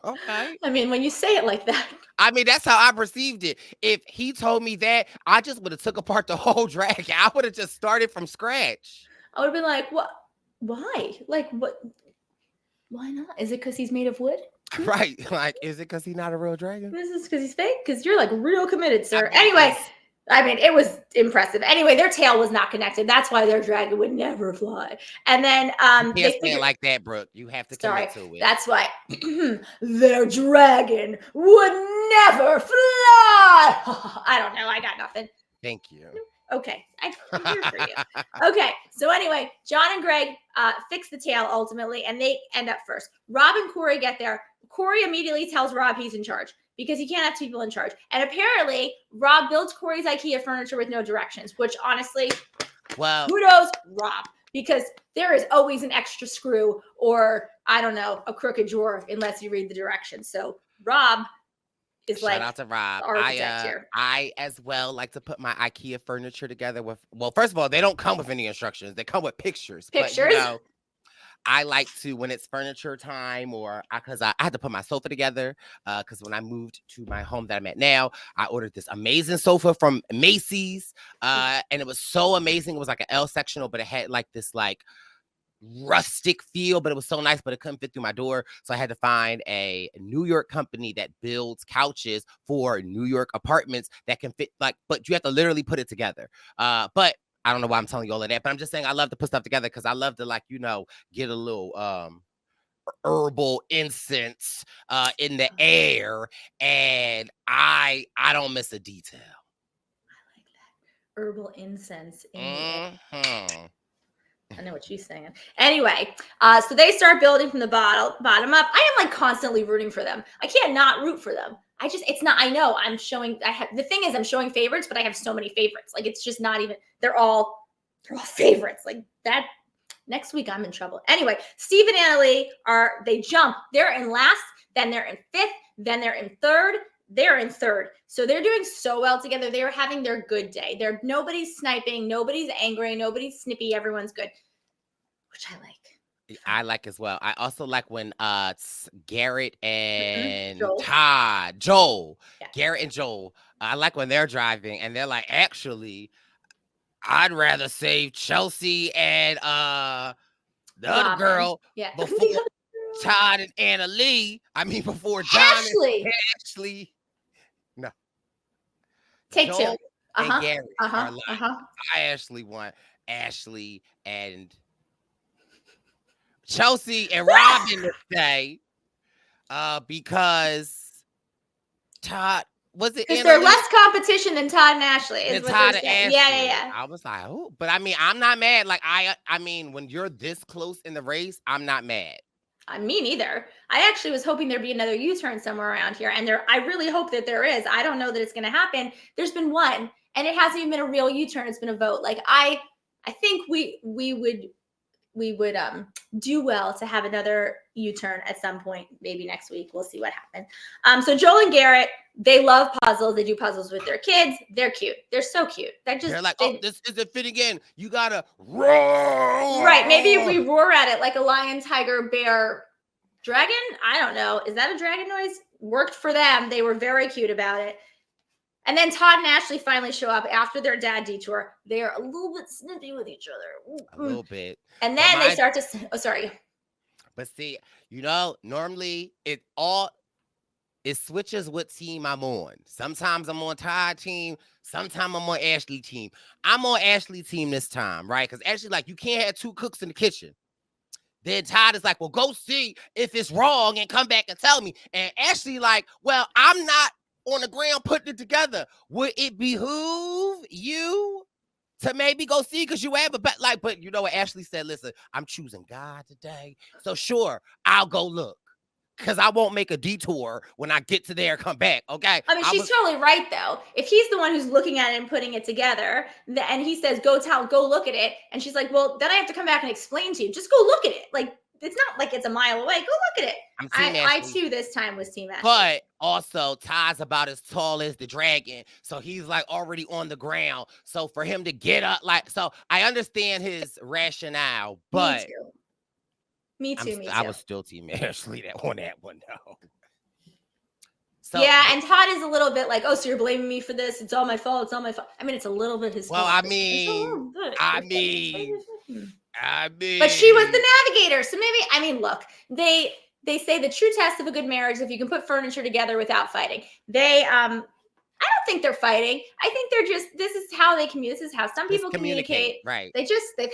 Speaker 2: Okay.
Speaker 3: I mean, when you say it like that.
Speaker 2: I mean, that's how I perceived it. If he told me that, I just would have took apart the whole dragon. I would have just started from scratch.
Speaker 3: I would have been like, what? Why? Like, what? Why not? Is it because he's made of wood?
Speaker 2: Right. Like, is it because he's not a real dragon?
Speaker 3: Is this because he's fake? Because you're like real committed, sir. Anyway, I mean, it was impressive. Anyway, their tail was not connected. That's why their dragon would never fly. And then
Speaker 2: you can't say it like that, Brooke. You have to commit to it.
Speaker 3: That's why their dragon would never fly. I don't know. I got nothing.
Speaker 2: Thank you.
Speaker 3: Okay, I'm here for you. Okay, so anyway, John and Greg fix the tail ultimately, and they end up first. Rob and Corey get there. Corey immediately tells Rob he's in charge because he can't have two people in charge. And apparently, Rob builds Corey's IKEA furniture with no directions, which honestly,
Speaker 2: well,
Speaker 3: kudos, Rob, because there is always an extra screw or, I don't know, a crooked drawer unless you read the directions. So Rob is
Speaker 2: shout out to Rob. I as well like to put my IKEA furniture together with, well, first of all, they don't come with any instructions. They come with pictures. But, you know, I like to, when it's furniture time or because I had to put my sofa together because when I moved to my home that I'm at now, I ordered this amazing sofa from Macy's and it was so amazing. It was like an L sectional, but it had like this like rustic feel, but it was so nice, but it couldn't fit through my door. So I had to find a New York company that builds couches for New York apartments that can fit like, but you have to literally put it together. But I don't know why I'm telling you all of that, but I'm just saying I love to put stuff together because I love to, like, you know, get a little herbal incense in the air, and I don't miss a detail.
Speaker 3: I like that. Herbal incense in the air. I know what she's saying. Anyway, so they start building from the bottom up. I am like constantly rooting for them. I can't not root for them. It's not, I know I'm showing, the thing is I'm showing favorites, but I have so many favorites. Like, it's just not even, they're all favorites. Like that, next week I'm in trouble. Anyway, Steve and Annalie they jump. They're in last, then they're in fifth, then they're in third. They're in third. So they're doing so well together. They are having their good day. Nobody's sniping, nobody's angry, nobody's snippy, everyone's good, which I like.
Speaker 2: I like as well. I also like when Garrett and Joel, Garrett and Joel, I like when they're driving and they're like, actually, I'd rather save Chelsea and the other girl before Todd and Anna Lee. I mean, before John and Ashley. No.
Speaker 3: Take
Speaker 2: Joel
Speaker 3: two.
Speaker 2: And Garrett are like, I actually want Ashley and Chelsea and Robin to stay because Todd, was it?
Speaker 3: Because they're less competition than Todd and Ashley.
Speaker 2: Than Todd and Ashley.
Speaker 3: Yeah.
Speaker 2: I was like, oh, but I mean, I'm not mad. Like, I mean, when you're this close in the race, I'm not mad.
Speaker 3: Me neither. I actually was hoping there'd be another U-turn somewhere around here. And I really hope that there is. I don't know that it's going to happen. There's been one, and it hasn't even been a real U-turn. It's been a vote. Like, I think we would do well to have another U-turn at some point, maybe next week. We'll see what happens. So Joel and Garrett, they love puzzles. They do puzzles with their kids. They're cute. They're so cute. They're like, oh, this isn't fitting in. You gotta roar. Right. Maybe if we roar at it like a lion, tiger, bear, dragon. I don't know. Is that a dragon noise? Worked for them. They were very cute about it. And then Todd and Ashley finally show up after their dad detour. They are a little bit snippy with each other.
Speaker 2: A little bit.
Speaker 3: And then they start to, sorry.
Speaker 2: But see, you know, normally it switches what team I'm on. Sometimes I'm on Todd team. Sometimes I'm on Ashley team. I'm on Ashley team this time, right? Because Ashley, like, you can't have two cooks in the kitchen. then Todd is like, well, go see if it's wrong and come back and tell me. And Ashley like, well, I'm not on the ground putting it together. Would it behoove you to maybe go see because you have a but you know what Ashley said, listen, I'm choosing God today. So sure, I'll go look. Because I won't make a detour when I get to there and come back, okay?
Speaker 3: I mean, she's totally right, though. If he's the one who's looking at it and putting it together, and he says, go look at it, and she's like, well, then I have to come back and explain to you. Just go look at it. Like, it's not like it's a mile away. Go look at it. I too, this time was Team Ashley.
Speaker 2: But also, Todd's about as tall as the dragon, so he's, like, already on the ground. So for him to get up, like, so I understand his rationale, but...
Speaker 3: Me too.
Speaker 2: I was still Team Ashley on that one, though. So,
Speaker 3: yeah, and Todd is a little bit like, oh, so you're blaming me for this? It's all my fault. It's all my fault. I mean, it's a little bit his fault.
Speaker 2: Well, I mean.
Speaker 3: But she was the navigator. So maybe, I mean, look, they say the true test of a good marriage is if you can put furniture together without fighting. I don't think they're fighting. I think they're just, this is how they communicate. This is how some people communicate.
Speaker 2: Right.
Speaker 3: They've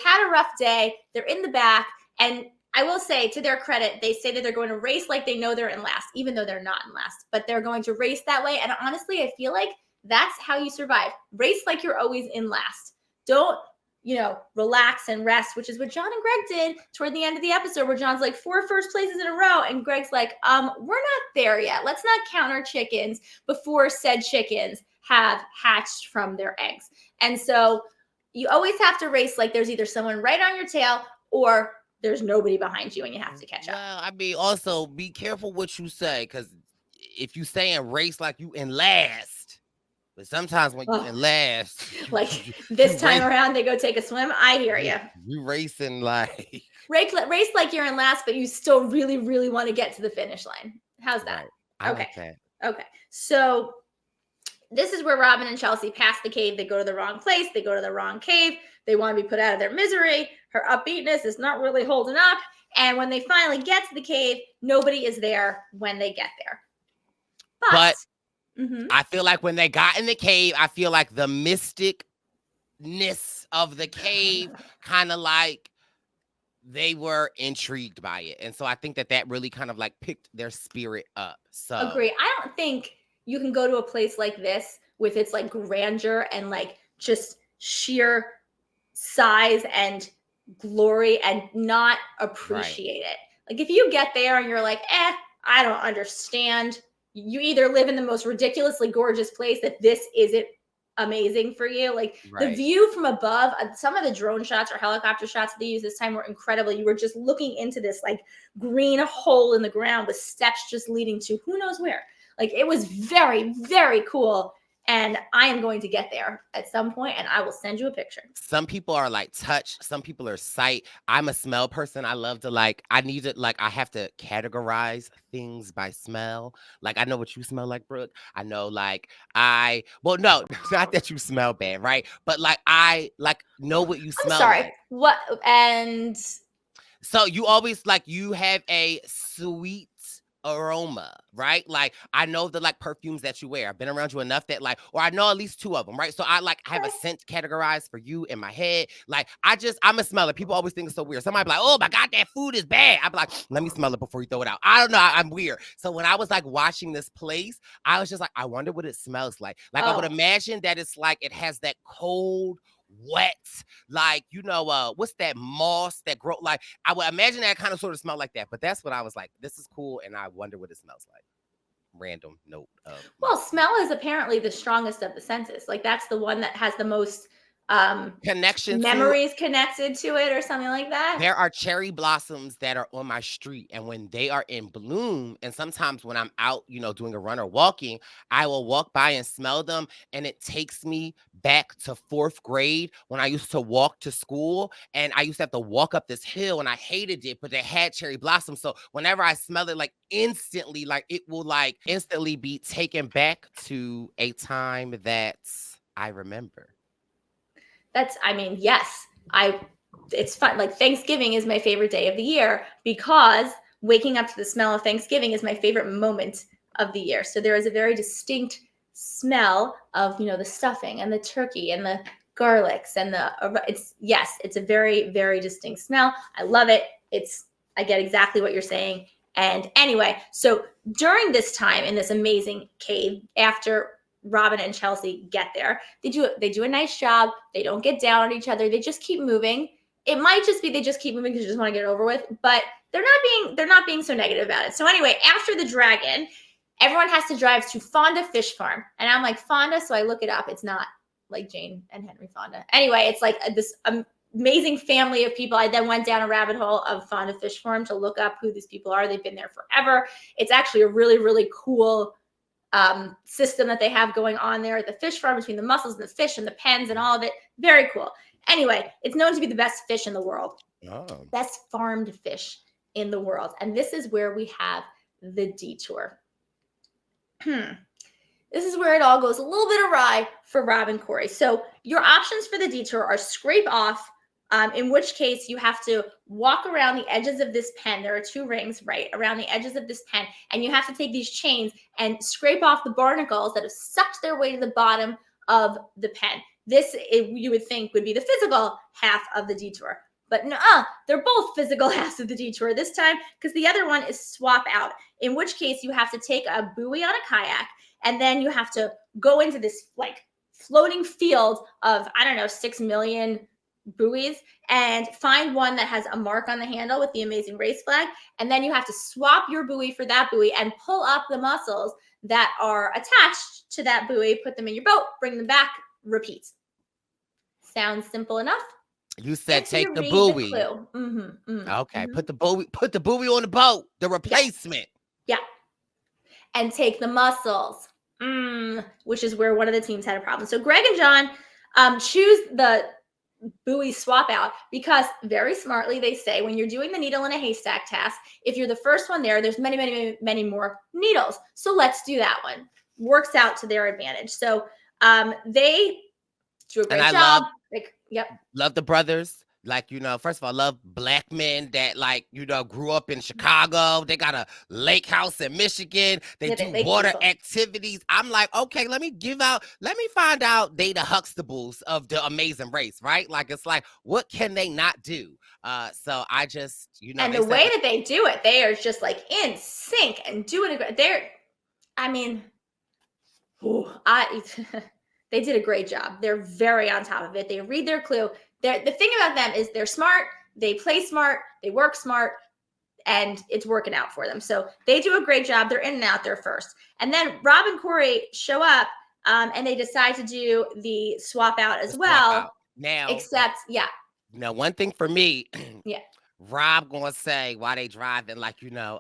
Speaker 3: had a rough day. They're in the back. And I will say, to their credit, they say that they're going to race like they know they're in last, even though they're not in last. But they're going to race that way. And honestly, I feel like that's how you survive. Race like you're always in last. Don't, relax and rest, which is what John and Greg did toward the end of the episode, where John's like 4 first places in a row. And Greg's like, we're not there yet. Let's not count our chickens before said chickens have hatched from their eggs. And so you always have to race like there's either someone right on your tail or there's nobody behind you and you have to catch up.
Speaker 2: Well, I mean, also be careful what you say, because if you saying race like you in last, but sometimes when you in last,
Speaker 3: like this time around, they go take a swim. I hear you.
Speaker 2: You racing like
Speaker 3: race like you're in last, but you still really, really want to get to the finish line. How's that?
Speaker 2: Right.
Speaker 3: Okay. Okay. So this is where Robin and Chelsea pass the cave. They go to the wrong place. They go to the wrong cave. They want to be put out of their misery. Her upbeatness is not really holding up. And when they finally get to the cave, nobody is there when they get there. But
Speaker 2: I feel like when they got in the cave, I feel like the mysticness of the cave kind of like they were intrigued by it. And so I think that really kind of like picked their spirit up. So
Speaker 3: agree. I don't think you can go to a place like this with its like grandeur and like just sheer size and glory and not appreciate it. Like if you get there and you're like, I don't understand. You either live in the most ridiculously gorgeous place that this isn't amazing for you. Like the view from above, some of the drone shots or helicopter shots that they used this time were incredible. You were just looking into this like green hole in the ground with steps just leading to who knows where. Like it was very, very cool. And I am going to get there at some point and I will send you a picture.
Speaker 2: Some people are like touch. Some people are sight. I'm a smell person. I love to I have to categorize things by smell. Like I know what you smell like, Brooke. I know no, not that you smell bad, right? But I know what you smell like.
Speaker 3: What? And
Speaker 2: so you always you have a sweet aroma, right? Like I know the perfumes that you wear. I've been around you enough that or I know at least 2 of them, right? So I have a scent categorized for you in my head. I'm a smeller. People always think it's so weird. Somebody be like, oh my God, that food is bad. I'm like, let me smell it before you throw it out. I don't know. I'm weird. So when I was watching this place, I was just I wonder what it smells like. I would imagine that it's it has that cold, wet, what's that moss that grow I would imagine that kind of sort of smell like that. But that's what I was like, this is cool, and I wonder what it smells like. Random note.
Speaker 3: Well, smell is apparently the strongest of the senses. That's the one that has the most
Speaker 2: connection
Speaker 3: memories connected to it or something like that.
Speaker 2: There are cherry blossoms that are on my street, and when they are in bloom, and sometimes when I'm out doing a run or walking, I will walk by and smell them, and it takes me back to 4th grade when I used to walk to school, and I used to have to walk up this hill, and I hated it, but they had cherry blossoms. So whenever I smell it, instantly, it will instantly be taken back to a time that I remember.
Speaker 3: Yes, it's fun. Thanksgiving is my favorite day of the year because waking up to the smell of Thanksgiving is my favorite moment of the year. So there is a very distinct smell of, the stuffing and the turkey and the garlics and it's a very, very distinct smell. I love it. It's I get exactly what you're saying. And anyway, so during this time in this amazing cave, after Robin and Chelsea get there, they do a nice job. They don't get down on each other. They just keep moving. It might just be they just keep moving because they just want to get it over with, but they're not being so negative about it. So anyway, after the dragon, everyone has to drive to Fonda Fish Farm. And I'm like, Fonda, so I look it up. It's not like Jane and Henry Fonda. Anyway, it's like this amazing family of people. I then went down a rabbit hole of Fonda Fish Farm to look up who these people are. They've been there forever. It's actually a really, really cool system that they have going on there at the fish farm between the mussels and the fish and the pens and all of it. Very cool. Anyway, it's known to be the best fish in the world. Oh. Best farmed fish in the world. And this is where we have the detour. This is where it all goes a little bit awry for Rob and Corey. So your options for the detour are scrape off, in which case you have to walk around the edges of this pen. There are 2 rings, right, around the edges of this pen. And you have to take these chains and scrape off the barnacles that have sucked their way to the bottom of the pen. This, you would think, would be the physical half of the detour. But no, they're both physical halves of the detour this time because the other one is swap out, in which case you have to take a buoy on a kayak and then you have to go into this like floating field of, I don't know, 6 million buoys and find one that has a mark on the handle with the Amazing Race flag. And then you have to swap your buoy for that buoy and pull up the mussels that are attached to that buoy, put them in your boat, bring them back, repeat. Sounds simple enough?
Speaker 2: You said take the buoy. Okay, put the buoy on the boat, the replacement.
Speaker 3: Yeah. And take the mussels, which is where one of the teams had a problem. So Greg and John choose the buoy swap out because very smartly they say when you're doing the needle in a haystack task, if you're the first one there's many, many, many more needles. So let's do that one. Works out to their advantage. So they do a great job.
Speaker 2: Love the brothers. Like, first of all, love Black men that, like, grew up in Chicago. They got a lake house in Michigan. They do water activities. I'm like, okay, let me find out they the Huxtables of the Amazing Race, right? Like, it's like, what can they not do? So I just,
Speaker 3: and the way that they do it, they are just like in sync and doing it. They did a great job. They're very on top of it. They read their clue. The thing about them is they're smart, they play smart, they work smart, and it's working out for them. So they do a great job. They're in and out there first. And then Rob and Corey show up and they decide to do the swap out as well.
Speaker 2: Now,
Speaker 3: one
Speaker 2: thing for me,
Speaker 3: Rob
Speaker 2: gonna say why they driving, like,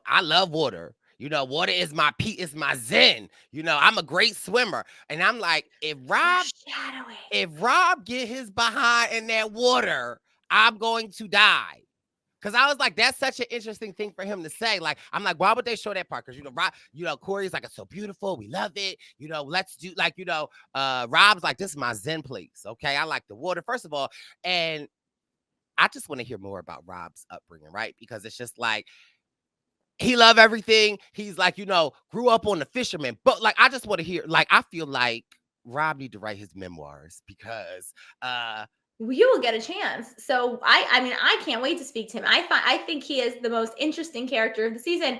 Speaker 2: I love water. Water is my zen. I'm a great swimmer. And I'm like, if Rob get his behind in that water, I'm going to die. Because I was like, that's such an interesting thing for him to say. Like, I'm like, why would they show that part? Because, Rob, Corey's like, it's so beautiful. We love it. Let's do Rob's like, this is my zen place. Okay. I like the water, first of all. And I just want to hear more about Rob's upbringing, right? Because it's just like, he loved everything. He's like, grew up on the fisherman. But like, I just want to hear, like, I feel like Rob need to write his memoirs because
Speaker 3: you will get a chance. So I can't wait to speak to him. I think he is the most interesting character of the season.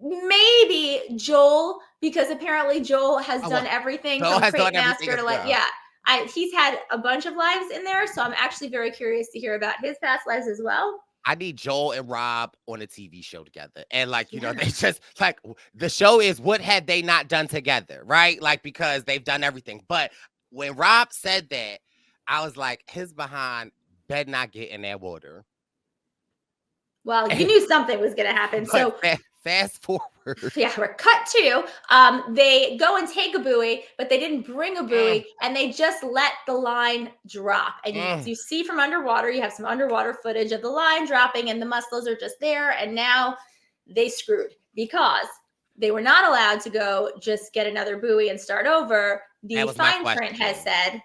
Speaker 3: Maybe Joel, because apparently Joel has done everything from Crate Master to he's had a bunch of lives in there. So I'm actually very curious to hear about his past lives as well.
Speaker 2: I need Joel and Rob on a TV show together. And like, they just like the show is what had they not done together, right? Like, because they've done everything. But when Rob said that, I was like, his behind better not get in that water.
Speaker 3: Well, you knew something was going to happen. So
Speaker 2: fast forward.
Speaker 3: Yeah, we're cut to. They go and take a buoy, but they didn't bring a buoy, and they just let the line drop. And you see from underwater, you have some underwater footage of the line dropping, and the mussels are just there. And now they screwed because they were not allowed to go just get another buoy and start over. The fine print has said,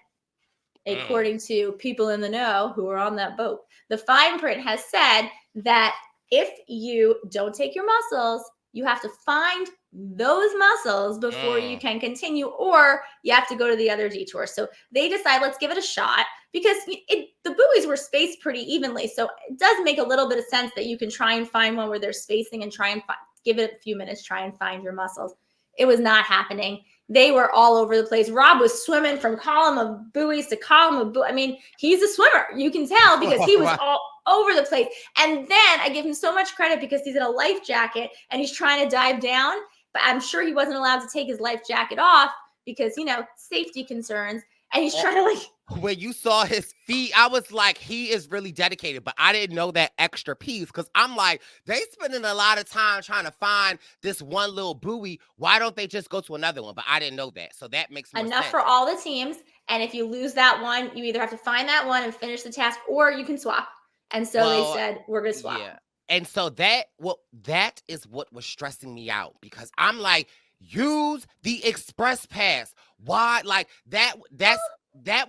Speaker 3: according to people in the know who are on that boat, the fine print has said that if you don't take your mussels, you have to find those muscles before you can continue, or you have to go to the other detour. So they decide, let's give it a shot, because the buoys were spaced pretty evenly. So it does make a little bit of sense that you can try and find one where there's spacing and try and give it a few minutes, try and find your muscles. It was not happening. They were all over the place. Rob was swimming from column of buoys to column of buoys. I mean, he's a swimmer. You can tell because he was all over the place. And then I give him so much credit because he's in a life jacket and he's trying to dive down, but I'm sure he wasn't allowed to take his life jacket off because, safety concerns. And he's trying to
Speaker 2: when you saw his feet, I was like, he is really dedicated, but I didn't know that extra piece because I'm like, they spending a lot of time trying to find this one little buoy. Why don't they just go to another one? But I didn't know that. So that makes more
Speaker 3: enough
Speaker 2: sense.
Speaker 3: For all the teams. And if you lose that one, you either have to find that one and finish the task, or you can swap. And so they said, we're going to swap. Yeah.
Speaker 2: And so that is what was stressing me out because I'm like, use the express pass. Why? Like that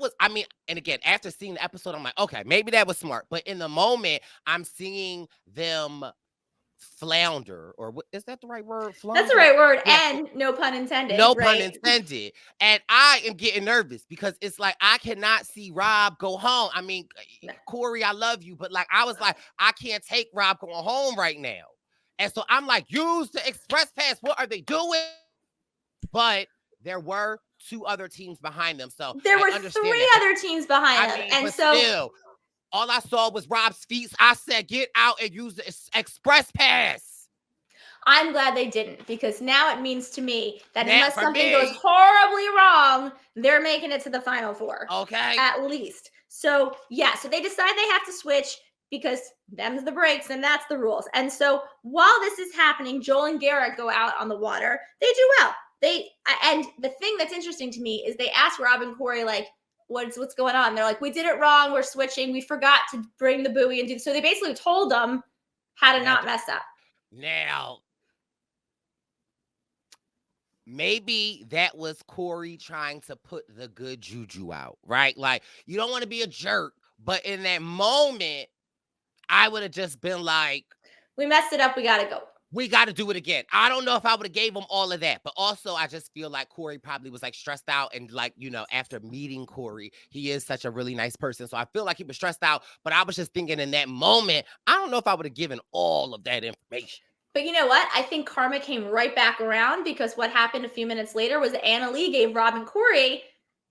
Speaker 2: was, I mean, and again, after seeing the episode, I'm like, okay, maybe that was smart. But in the moment, I'm seeing them flounder, or what is that the right word? Flounder?
Speaker 3: That's the right word. Yeah. And no pun intended.
Speaker 2: No pun intended. And I am getting nervous because it's like, I cannot see Rob go home. I mean, Corey, I love you, but like, I was like, I can't take Rob going home right now. And so I'm like, use the express pass. What are they doing? But there were 2 other teams behind them. So
Speaker 3: there were 3 other teams behind them. And so
Speaker 2: still, all I saw was Rob's feet. I said, get out and use the express pass.
Speaker 3: I'm glad they didn't, because now it means to me that unless something goes horribly wrong, they're making it to the Final Four.
Speaker 2: Okay.
Speaker 3: At least. So, yeah. So they decide they have to switch because them's the breaks and that's the rules. And so while this is happening, Joel and Garrett go out on the water. They do well. And the thing that's interesting to me is they ask Rob and Corey, like, what's going on? They're like, we did it wrong. We're switching. We forgot to bring the buoy and do. So they basically told them how to not mess up.
Speaker 2: Now, maybe that was Corey trying to put the good juju out, right? Like, you don't want to be a jerk, but in that moment, I would have just been like,
Speaker 3: we messed it up. We got to go.
Speaker 2: We got to do it again. I don't know if I would have gave him all of that, but also I just feel like Corey probably was like stressed out, and like, after meeting Corey, he is such a really nice person. So I feel like he was stressed out, but I was just thinking in that moment, I don't know if I would have given all of that information.
Speaker 3: But you know what? I think karma came right back around, because what happened a few minutes later was that Anna Lee gave Rob and Corey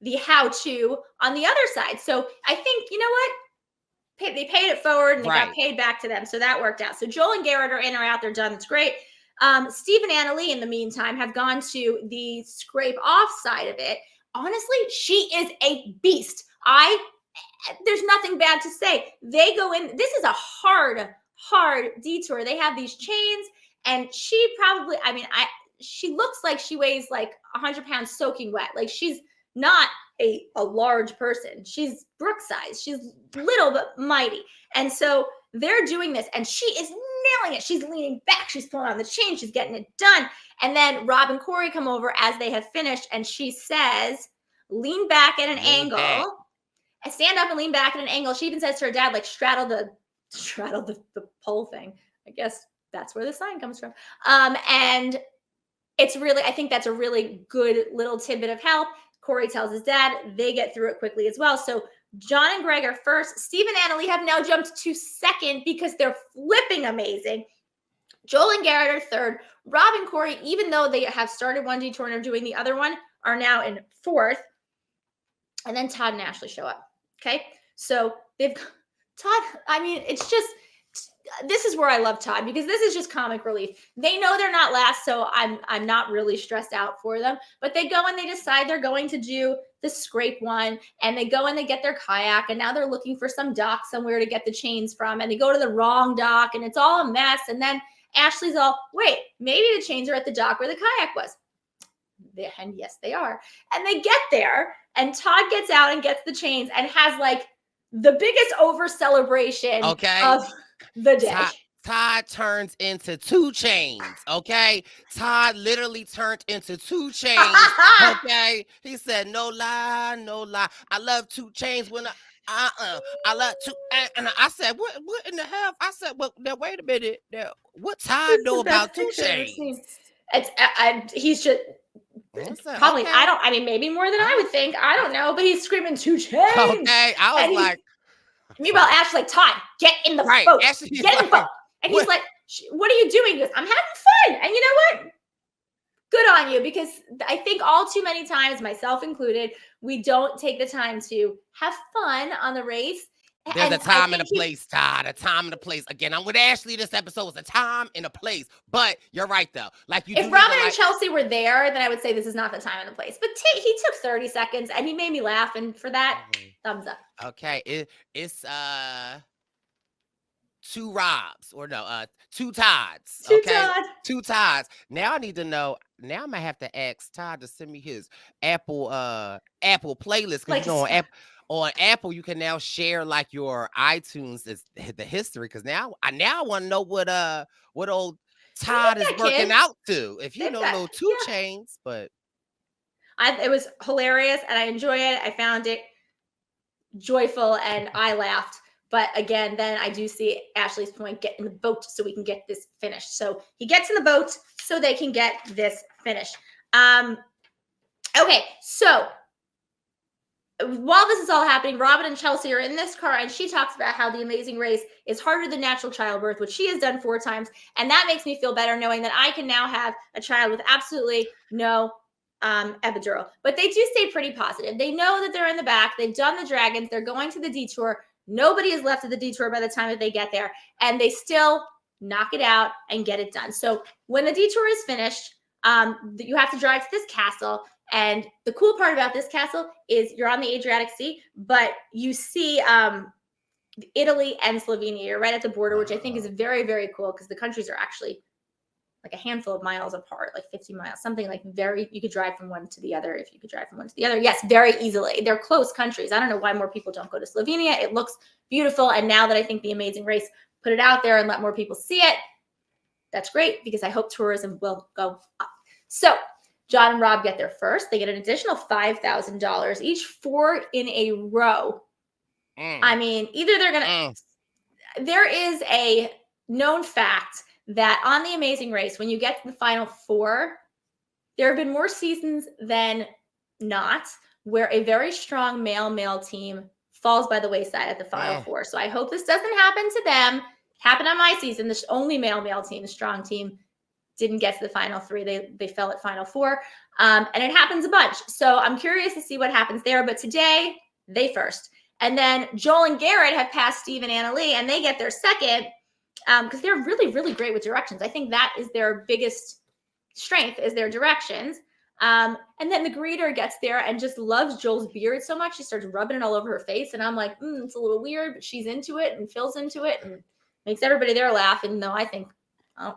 Speaker 3: the how-to on the other side. So I think, you know what? They paid it forward and it got paid back to them. So that worked out. So Joel and Garrett are in or out. They're done. It's great. Steve and Anna Lee, in the meantime, have gone to the scrape off side of it. Honestly, she is a beast. There's nothing bad to say. They go in. This is a hard detour. They have these chains, and she probably, she looks like she weighs like 100 pounds soaking wet. Like, she's not a large person. She's Brooke size. She's little but mighty. And so they're doing this, and she is nailing it. She's leaning back. She's pulling on the chain. She's getting it done. And then Rob and Corey come over as they have finished, and she says, lean back at an angle. And stand up and lean back at an angle. She even says to her dad, like, straddle the pole thing. I guess that's where the sign comes from. And it's really, I think that's a really good little tidbit of help. Corey tells his dad. They get through it quickly as well. So John and Greg are first. Steve and Anna Lee have now jumped to second because they're flipping amazing. Joel and Garrett are third. Rob and Corey, even though they have started one detour and are doing the other one, are now in fourth. And then Todd and Ashley show up. Okay. So they've Todd. It's just, this is where I love Todd, because this is just comic relief. They know they're not last, so I'm not really stressed out for them. But they go and they decide they're going to do the scrape one, and they go and they get their kayak, and now they're looking for some dock somewhere to get the chains from, and they go to the wrong dock, and it's all a mess. And then Ashley's all, wait, maybe the chains are at the dock where the kayak was. And yes, they are. And they get there, and Todd gets out and gets the chains and has like the biggest over celebration of the day.
Speaker 2: Todd turns into 2 chains, okay? Todd literally turned into 2 chains, okay? He said, no lie. I love 2 chains when I love 2. And I said, what in the hell? I said, well, now wait a minute. Now, what Todd know about 2 chains?
Speaker 3: He's just probably,
Speaker 2: okay.
Speaker 3: I mean, maybe more than I would think. I don't know, but he's screaming 2 Chainz.
Speaker 2: Okay, I was like,
Speaker 3: meanwhile, Ashley's like, Todd, get in the
Speaker 2: right.
Speaker 3: boat.
Speaker 2: Ashley's
Speaker 3: Get in the boat. And he's like, what are you doing? He goes, I'm having fun. And you know what? Good on you, because I think all too many times, myself included, we don't take the time to have fun on the race.
Speaker 2: There's a time and a place, Todd. A time and a place. Again, I'm with Ashley. This episode was a time and a place. But you're right, though. Like,
Speaker 3: if Robin and Chelsea were there, then I would say this is not the time and the place. But he took 30 seconds and he made me laugh. And for that, thumbs up.
Speaker 2: Okay, it's 2 Robs, or no, 2 Todds. Okay, 2 Todds. Now I need to know. Now I might have to ask Todd to send me his Apple playlist, because you know on Apple you can now share like your iTunes the history. Because now I want to know what old Todd is working out to. If you know little 2 Chainz, but
Speaker 3: it was hilarious and I enjoy it. I found it joyful and I laughed. But again, then I do see Ashley's point, get in the boat so we can get this finished. So he gets in the boat so they can get this finished. Okay, so while this is all happening, Robin and Chelsea are in this car and she talks about how the Amazing Race is harder than natural childbirth, which she has done 4 times. And that makes me feel better knowing that I can now have a child with absolutely no epidural. But they do stay pretty positive. They know that they're in the back. They've done the dragons. They're going to the detour. Nobody is left at the detour by the time that they get there, and they still knock it out and get it done. So when the detour is finished, you have to drive to this castle. And the cool part about this castle is you're on the Adriatic Sea, but you see Italy and Slovenia. You're right at the border, which I think is very, very cool because the countries are actually like a handful of miles apart, like 50 miles, something like you could drive from one to the other if you could drive from one to the other. Yes, very easily. They're close countries. I don't know why more people don't go to Slovenia. It looks beautiful. And now that I think the Amazing Race put it out there and let more people see it, that's great because I hope tourism will go up. So John and Rob get there first. They get an additional $5,000 each, 4 in a row. I mean, either they're going to, there is a known fact that on the Amazing Race, when you get to the final 4, there have been more seasons than not where a very strong male team falls by the wayside at the final 4. So I hope this doesn't happen to them. Happened on my season. The only male team, the strong team, didn't get to the final 3. They fell at final 4. And it happens a bunch. So I'm curious to see what happens there. But today, they first. And then Joel and Garrett have passed Steve and Annalee, and they get their second. Because they're really, really great with directions. I think that is their biggest strength is their directions. And then the greeter gets there and just loves Joel's beard so much. She starts rubbing it all over her face. And I'm like, it's a little weird, but she's into it and Phil's into it and makes everybody there laugh. And though I think, I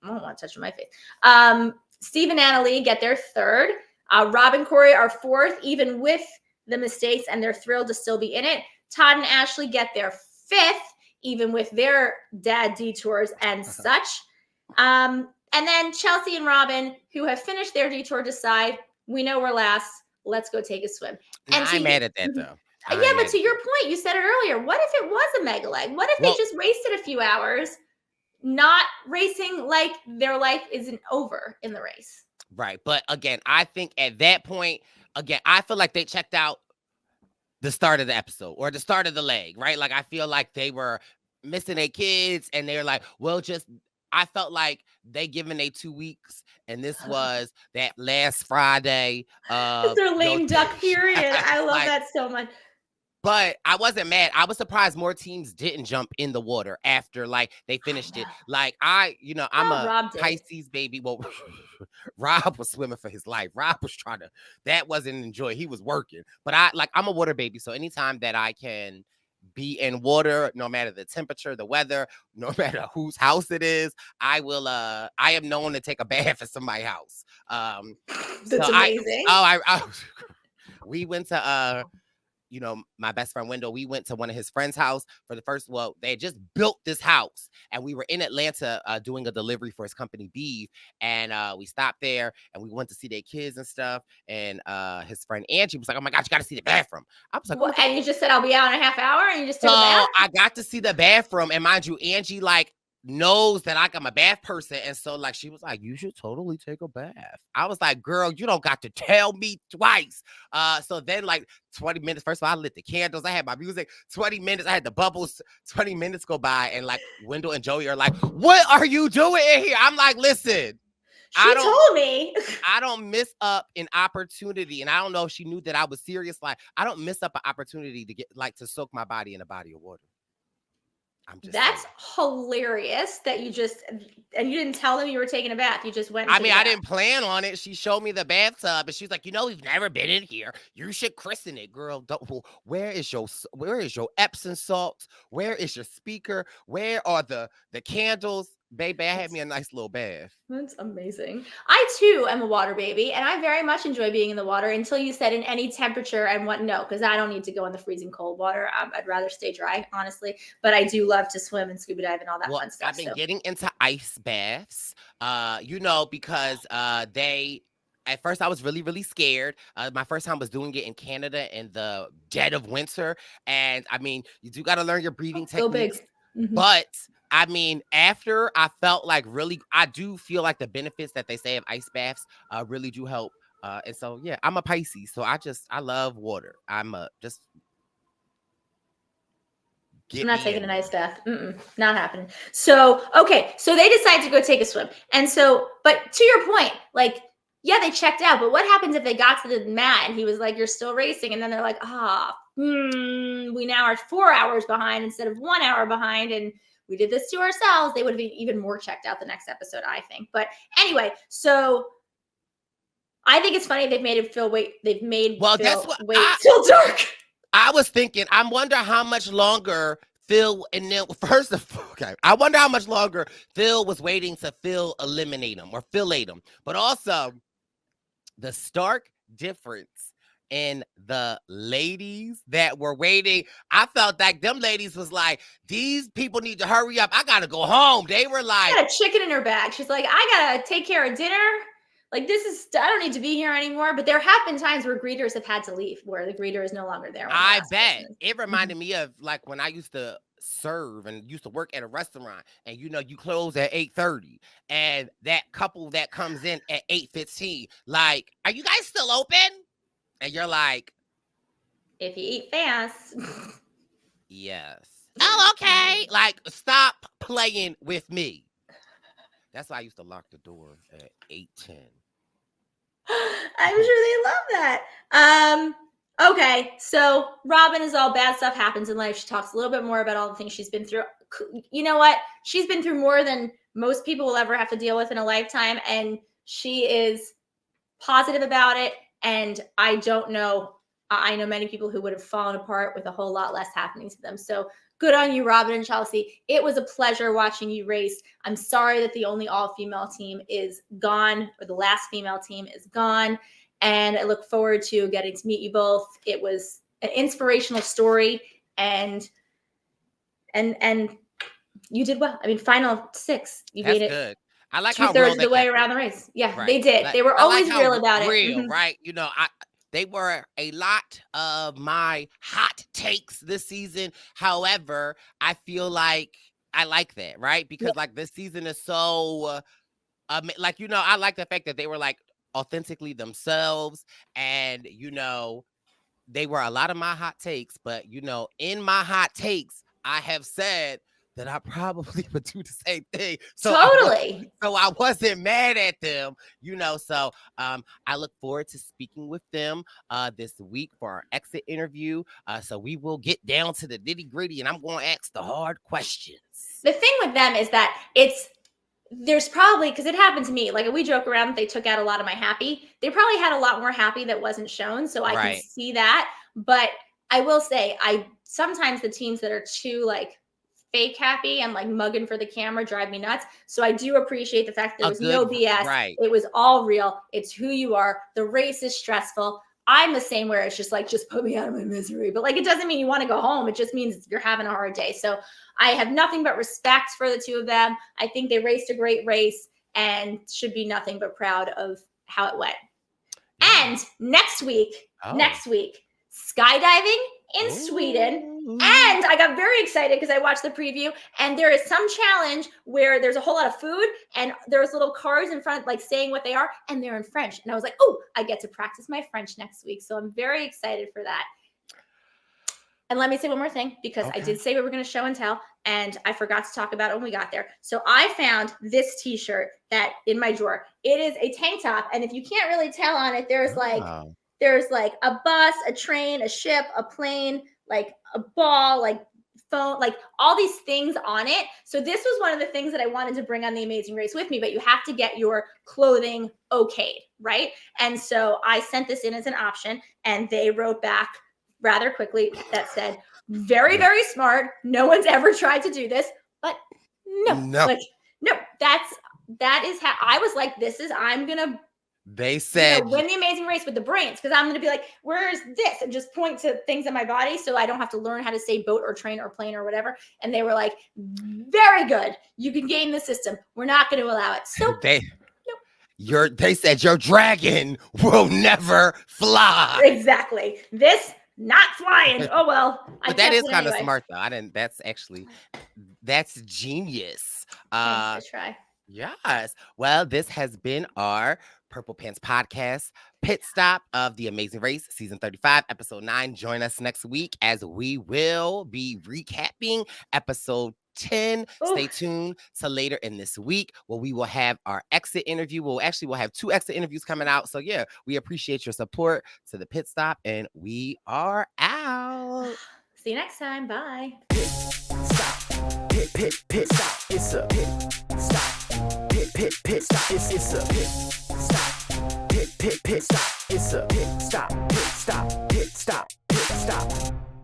Speaker 3: don't want to touch my face. Steve and Annalee get their third. Rob and Corey are fourth, even with the mistakes, and they're thrilled to still be in it. Todd and Ashley get their fifth, even with their dad detours and such. And then Chelsea and Robin, who have finished their detour, decide, we know we're last. Let's go take a swim. And
Speaker 2: I'm mad at that, though.
Speaker 3: Yeah, but to your point, you said it earlier. What if it was a mega leg? What if they just raced it a few hours, not racing like their life isn't over in the race?
Speaker 2: Right. But again, I think at that point, I feel like they checked out the start of the episode or the start of the leg, right? Like, I feel like they were missing their kids and they're like, I felt like they given they 2 weeks and this was that last Friday.
Speaker 3: It's their lame duck period. I love that so much.
Speaker 2: But I wasn't mad. I was surprised more teams didn't jump in the water after like they finished it. Like I'm a Pisces baby. Well, Rob was swimming for his life. Rob was that wasn't enjoy. He was working. But I'm a water baby. So anytime that I can be in water, no matter the temperature, the weather, no matter whose house it is, I am known to take a bath at somebody's house.
Speaker 3: That's amazing.
Speaker 2: We went to my best friend Wendell, we went to one of his friend's house for the first, they had just built this house and we were in Atlanta doing a delivery for his company Beef. And we stopped there and we went to see their kids and stuff. And his friend Angie was like, oh my gosh, you got to see the bathroom. I was like,
Speaker 3: and you just said, I'll be out in a half hour and you just took a bath?
Speaker 2: I got to see the bathroom. And mind you, Angie, like, knows that I'm a bath person. And so like, she was like, you should totally take a bath. I was like, girl, you don't got to tell me twice. So then like 20 minutes, first of all, I lit the candles. I had my music, 20 minutes. I had the bubbles, 20 minutes go by. And like Wendell and Joey are like, what are you doing in here? I'm like, listen,
Speaker 3: she told me.
Speaker 2: I don't miss up an opportunity. And I don't know if she knew that I was serious. Like, I don't miss up an opportunity to get like to soak my body in a body of water.
Speaker 3: That's hilarious that you didn't tell them you were taking a bath. You just went.
Speaker 2: I mean, I didn't plan on it. She showed me the bathtub and she's like, we've never been in here. You should christen it, girl. Where is your Epsom salts? Where is your speaker? Where are the candles? Baby, I had me a nice little bath.
Speaker 3: That's amazing. I too am a water baby, and I very much enjoy being in the water until you said in any temperature and what no, because I don't need to go in the freezing cold water. I'd rather stay dry, honestly. But I do love to swim and scuba dive and all that fun stuff.
Speaker 2: I've been getting into ice baths, because at first I was really, really scared. My first time was doing it in Canada in the dead of winter. And I mean, you do got to learn your breathing techniques. Mm-hmm. But I mean, after I felt like I do feel like the benefits that they say of ice baths really do help. And so, yeah, I'm a Pisces. So I love water. I'm not
Speaker 3: taking an ice bath. Not happening. So, okay. So they decide to go take a swim. And so, but to your point, like, yeah, they checked out. But what happens if they got to the mat and he was like, you're still racing? And then they're like, we now are 4 hours behind instead of 1 hour behind. And we did this to ourselves. They would have been even more checked out the next episode, I think. But anyway, so I think it's funny they've made Phil wait. They've made Phil wait till dark.
Speaker 2: I was thinking, I wonder how much longer Phil I wonder how much longer Phil was waiting to Phil eliminate him or Philate him. But also the stark difference in the ladies that were waiting. I felt like them ladies was like, these people need to hurry up. I gotta go home. They were like,
Speaker 3: she got a chicken in her bag. She's like, I gotta take care of dinner. Like, I don't need to be here anymore. But there have been times where greeters have had to leave, where the greeter is no longer there.
Speaker 2: I bet. It reminded me of like when I used to serve and used to work at a restaurant, and you close at 8:30, and that couple that comes in at 8:15, like, are you guys still open? And you're like,
Speaker 3: if you eat fast.
Speaker 2: Yes. Oh, okay. Like, stop playing with me. That's why I used to lock the door at 8:10.
Speaker 3: I'm sure they love that. Okay, so Robin is all bad stuff happens in life. She talks a little bit more about all the things she's been through. You know what? She's been through more than most people will ever have to deal with in a lifetime, and she is positive about it. And I don't know. I know many people who would have fallen apart with a whole lot less happening to them. So good on you, Robin and Chelsea. It was a pleasure watching you race. I'm sorry that the only all-female team is gone, or the last female team is gone. And I look forward to getting to meet you both. It was an inspirational story, and you did well. I mean, final 6. You made it. Good.
Speaker 2: I like how
Speaker 3: 2/3 of the way around the race. Yeah, right. They did. They were always real about it.
Speaker 2: Right? They were a lot of my hot takes this season. However, I feel like I like that, right? Because like this season is so, I like the fact that they were like authentically themselves, and they were a lot of my hot takes. But in my hot takes, I have said that I probably would do the same thing. So
Speaker 3: totally.
Speaker 2: I wasn't mad at them, So I look forward to speaking with them this week for our exit interview. So we will get down to the nitty gritty, and I'm going to ask the hard questions.
Speaker 3: The thing with them is that there's probably, because it happened to me, like we joke around that they took out a lot of my happy. They probably had a lot more happy that wasn't shown. So I can see that. But I will say, sometimes the teams that are too like fake happy and like mugging for the camera drive me nuts. So I do appreciate the fact that there was no BS.
Speaker 2: Right.
Speaker 3: It was all real. It's who you are. The race is stressful. I'm the same, where it's just like, just put me out of my misery. But like, it doesn't mean you want to go home. It just means you're having a hard day. So I have nothing but respect for the two of them. I think they raced a great race and should be nothing but proud of how it went. Yeah. And next week, skydiving in Sweden.
Speaker 2: Ooh.
Speaker 3: And I got very excited because I watched the preview, and there is some challenge where there's a whole lot of food and there's little cards in front, like saying what they are, and they're in French. And I was like, oh, I get to practice my French next week. So I'm very excited for that. And let me say one more thing, because I did say we were going to show and tell, and I forgot to talk about it when we got there. So I found this t-shirt that in my drawer. It is a tank top, and if you can't really tell on it, there's like a bus, a train, a ship, a plane, like a ball, like phone, like all these things on it. So this was one of the things that I wanted to bring on the Amazing Race with me, but you have to get your clothing okayed, right? And so I sent this in as an option, and they wrote back rather quickly that said, very, very smart. No one's ever tried to do this, but that is how I was like, I'm going to,
Speaker 2: they said,
Speaker 3: win the Amazing Race with the brains, because I'm going to be like, where's this? And just point to things in my body so I don't have to learn how to say boat or train or plane or whatever. And they were like, very good. You can game the system. We're not going to allow it. So
Speaker 2: they said your dragon will never fly.
Speaker 3: Exactly. This not flying. Oh, well.
Speaker 2: But that is kind of smart, though. That's genius.
Speaker 3: I try.
Speaker 2: Yes. Well, this has been our Purple Pants podcast, Pit Stop of The Amazing Race, season 35, episode 9. Join us next week as we will be recapping episode 10. Ooh. Stay tuned to later in this week where we will have our exit interview. We'll have 2 exit interviews coming out. So yeah, we appreciate your support to the Pit Stop, and we are out.
Speaker 3: See you next time. Bye.
Speaker 1: Pit stop. Pit stop. It's a pit stop. Pit stop. It's a pit stop. Pit stop. It's a pit stop.